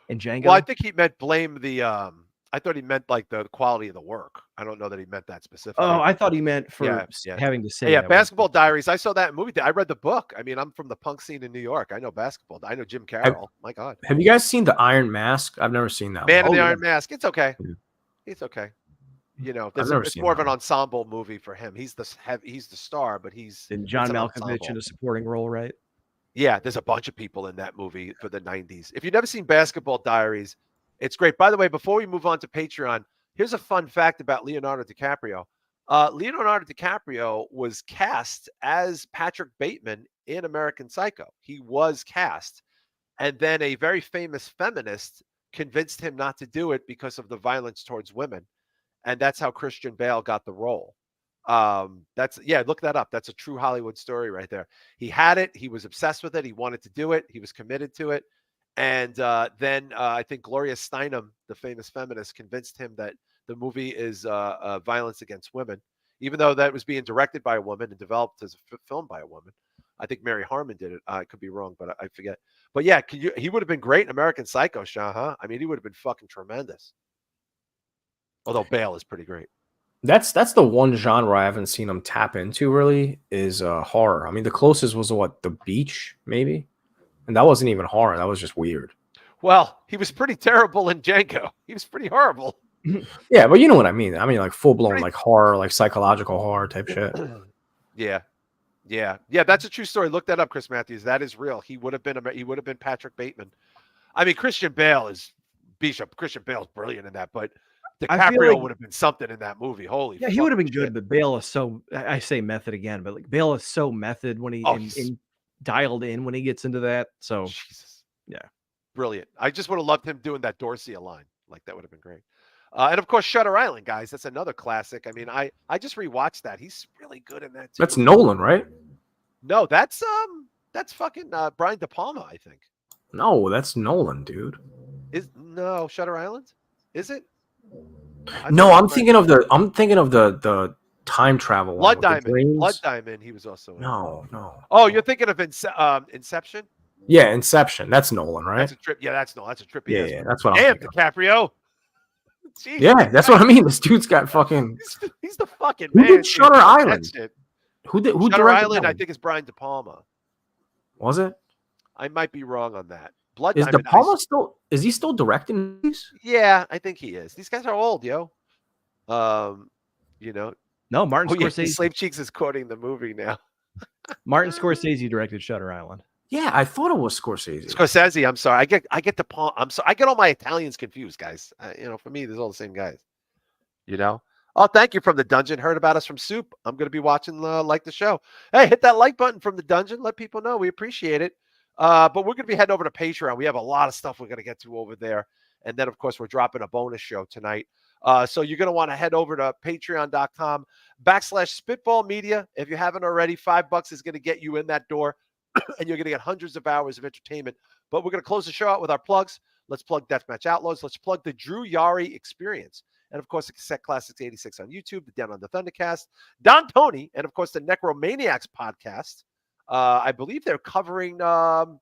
S3: in Django.
S1: Well, I think he meant blame the. I thought he meant like the quality of the work. I don't know that he meant that specifically.
S3: Oh, I thought he meant for having to say.
S1: Yeah, Basketball Diaries. I saw that movie. I read the book. I mean, I'm from the punk scene in New York. I know basketball. I know Jim Carroll. My God.
S2: Have you guys seen The Iron Mask? I've never seen that.
S1: Man in the Iron Mask. It's okay. It's okay. You know,
S2: I've never
S1: it's
S2: seen
S1: more of
S2: that
S1: an
S2: one.
S1: ensemble movie for him. He's the star, but
S3: And
S1: it's
S3: John
S1: an
S3: Malkovich
S1: ensemble.
S3: in a supporting role, right?
S1: Yeah, there's a bunch of people in that movie for the 90s. If you've never seen Basketball Diaries, it's great. By the way, before we move on to Patreon, here's a fun fact about Leonardo DiCaprio. Leonardo DiCaprio was cast as Patrick Bateman in American Psycho. He was cast. And then a very famous feminist convinced him not to do it because of the violence towards women. And that's how Christian Bale got the role. That's yeah, look that up. That's a true Hollywood story right there. He had it. He was obsessed with it. He wanted to do it. He was committed to it. And then I think Gloria Steinem, the famous feminist, convinced him that the movie is violence against women, even though that was being directed by a woman and developed as a film by a woman. I think Mary Harmon did it. I could be wrong, but I forget. But yeah, he would have been great in American Psycho, Shah, huh? I mean, he would have been fucking tremendous. Although Bale is pretty great.
S2: That's the one genre I haven't seen him tap into really is horror. I mean, the closest was what, The Beach, maybe, and that wasn't even horror. That was just weird.
S1: Well, he was pretty terrible in Django. He was pretty horrible.
S2: Yeah, but you know what I mean. I mean, like full blown like horror, like psychological horror type shit.
S1: Yeah. That's a true story. Look that up, Chris Matthews. That is real. He would have been Patrick Bateman. I mean, Christian Bale's brilliant in that, but
S3: I feel
S1: DiCaprio
S3: like
S1: would have been something in that movie. Holy
S3: he would have been
S1: fucking
S3: good,
S1: shit.
S3: but Bale is so I say method again, but like Bale is so method when he in dialed in when he gets into that. So
S1: Jesus.
S3: yeah.
S1: Brilliant. I just would have loved him doing that Dorcia line. Like that would have been great. And of course, Shutter Island, guys. That's another classic. I mean, I just rewatched that. He's really good in that too.
S2: That's Nolan, right?
S1: No, that's fucking Brian De Palma, I think.
S2: No, that's Nolan, dude.
S1: No Shutter Island? Is it?
S2: No, I'm thinking of the time travel
S1: Blood
S2: one with the
S1: Diamond.
S2: dreams.
S1: Blood Diamond. He was also in.
S2: No.
S1: Oh, you're thinking of Inception?
S2: Yeah, Inception. That's Nolan, right?
S1: That's a trip. Yeah, that's a trippy.
S2: Yeah, that's what I'm
S1: Damn,
S2: thinking.
S1: DiCaprio. Jeez,
S2: Yeah, that's what I mean. This dude's got fucking.
S1: He's the fucking
S2: Who
S1: man.
S2: did Shutter Island? Who
S1: Shutter
S2: directed
S1: Island?
S2: that
S1: I
S2: one?
S1: think it's Brian De Palma.
S2: Was it?
S1: I might be wrong on that. Blood
S2: Is De
S1: Diamond.
S2: Palma still? Is he still directing movies?
S1: Yeah, I think he is. These guys are old, yo. You know.
S3: No, Martin
S1: Yeah,
S3: Scorsese.
S1: Slave Cheeks is quoting the movie now.
S3: Martin Scorsese directed Shutter Island.
S2: Yeah, I thought it was Scorsese.
S1: Scorsese. I'm sorry. I get De Palma. I'm sorry. I get all my Italians confused, guys. For me, there's all the same guys. You know. Oh, thank you from the dungeon. Heard about us from Soup. I'm going to be watching like the show. Hey, hit that like button from the dungeon. Let people know we appreciate it. But we're going to be heading over to Patreon. We have a lot of stuff we're going to get to over there. And then, of course, we're dropping a bonus show tonight. So you're going to want to head over to patreon.com/Spitball Media. If you haven't already, $5 is going to get you in that door. And you're going to get hundreds of hours of entertainment. But we're going to close the show out with our plugs. Let's plug Deathmatch Outlaws. Let's plug the Drew Yari Experience. And, of course, the Cassette Classics 86 on YouTube, the Down on the Thundercast, Don Tony, and, of course, the Necromaniacs podcast. I believe they're covering, For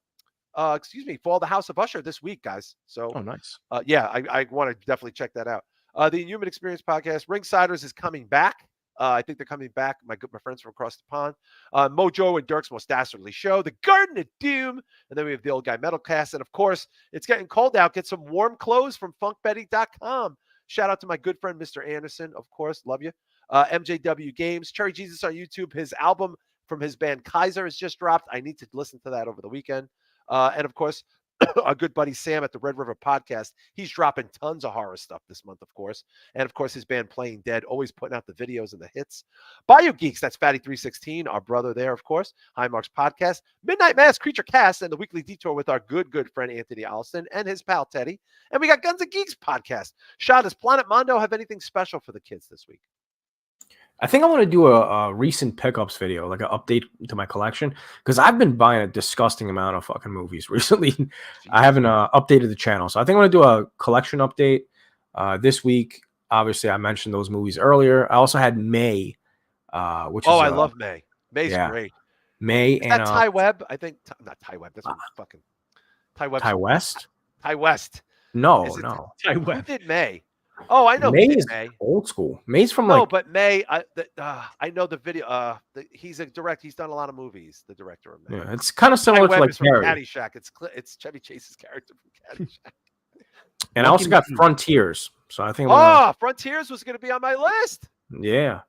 S1: All the House of Usher this week, guys. So,
S3: nice.
S1: I want to definitely check that out. The Inhuman Experience podcast, Ringsiders is coming back. I think they're coming back. My friends from across the pond. Mojo and Dirk's Most Dastardly Show, The Garden of Doom, and then we have the Old Guy Metalcast. And, of course, it's getting cold out. Get some warm clothes from funkbetty.com. Shout out to my good friend, Mr. Anderson, of course. Love you. MJW Games, Cherry Jesus on YouTube. His album from his band Kaiser has just dropped. I need to listen to that over the weekend. And, of course, our good buddy Sam at the Red River Podcast. He's dropping tons of horror stuff this month, of course. And, of course, his band Playing Dead, always putting out the videos and the hits. Bio Geeks, that's Fatty316, our brother there, of course. High Marks Podcast, Midnight Mass Creature Cast, and the Weekly Detour with our good friend Anthony Alston and his pal Teddy. And we got Guns and Geeks Podcast. Shah, does Planet Mondo have anything special for the kids this week?
S2: I think I want to do a recent pickups video, like an update to my collection, because I've been buying a disgusting amount of fucking movies recently. I haven't updated the channel, so I think I'm going to do a collection update this week. Obviously, I mentioned those movies earlier. I also had May, which
S1: I love May. May's great.
S2: May
S1: is
S2: and
S1: that Ty Webb? I think not Ty Webb. That's fucking Ty Webb.
S2: Ty West.
S1: Ty West.
S2: No.
S3: Ty Webb.
S1: Who did May? Oh, I know.
S2: May
S1: who did
S2: is
S1: May.
S2: old school. May's from
S1: but May. I know the video. He's a director. He's done a lot of movies. The director of May.
S2: Yeah, it's kind of similar to like
S1: from
S2: Carrie.
S1: Caddyshack. It's Chevy Chase's character from Caddyshack.
S2: And I also got Frontiers. So I think I'm gonna,
S1: Frontiers was going to be on my list.
S2: yeah.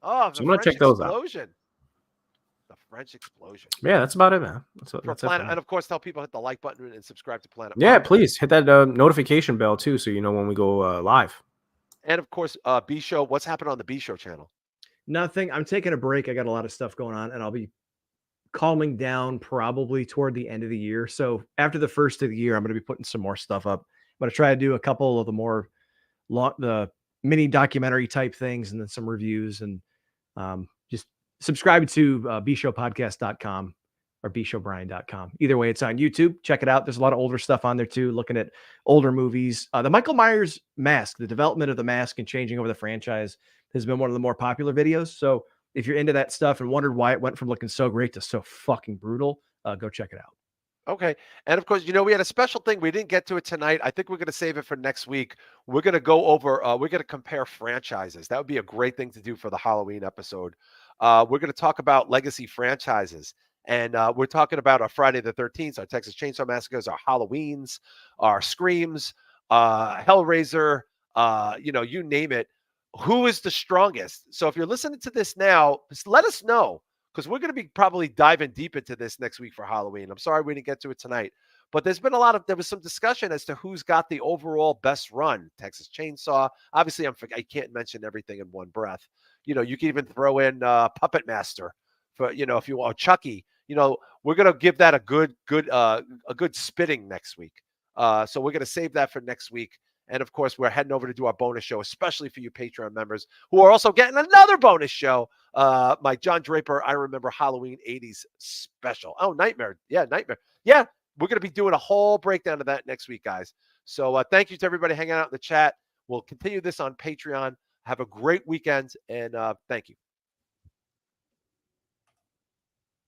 S1: Oh,
S2: So
S1: the
S2: I'm gonna
S1: French
S2: check those out.
S1: Explosion. The French Explosion.
S2: Yeah, that's about it, man. That's it
S1: Planet,
S2: for me.
S1: and of course, tell people hit the like button and subscribe to Planet.
S2: Yeah,
S1: Podcast.
S2: please hit that notification bell too, so you know when we go live.
S1: And of course, B Show. What's happening on the B Show channel?
S3: Nothing. I'm taking a break. I got a lot of stuff going on, and I'll be calming down probably toward the end of the year. So after the first of the year, I'm going to be putting some more stuff up. I'm going to try to do a couple of the more the mini documentary type things, and then some reviews, and just subscribe to bshowpodcast.com or bshowbrian.com. Either way, it's on YouTube. Check it out. There's a lot of older stuff on there too, looking at older movies. The Michael Myers mask, the development of the mask and changing over the franchise has been one of the more popular videos. So if you're into that stuff and wondered why it went from looking so great to so fucking brutal, go check it out.
S1: Okay. And of course, we had a special thing. We didn't get to it tonight. I think we're going to save it for next week. We're going to go over, we're going to compare franchises. That would be a great thing to do for the Halloween episode. We're going to talk about legacy franchises. And we're talking about our Friday the 13th, our Texas Chainsaw Massacres, our Halloweens, our Screams, Hellraiser, you name it. Who is the strongest? So if you're listening to this now, just let us know, because we're going to be probably diving deep into this next week for Halloween. I'm sorry we didn't get to it tonight, but there was some discussion as to who's got the overall best run. Texas Chainsaw. Obviously, I can't mention everything in one breath. You can even throw in Puppet Master for, if you want Chucky. We're going to give that a good spitting next week. So we're going to save that for next week. And of course, we're heading over to do our bonus show, especially for you Patreon members who are also getting another bonus show. My John Draper, I Remember Halloween 80s special. Oh, Nightmare. Yeah, Nightmare. Yeah, we're going to be doing a whole breakdown of that next week, guys. So thank you to everybody hanging out in the chat. We'll continue this on Patreon. Have a great weekend, and thank you.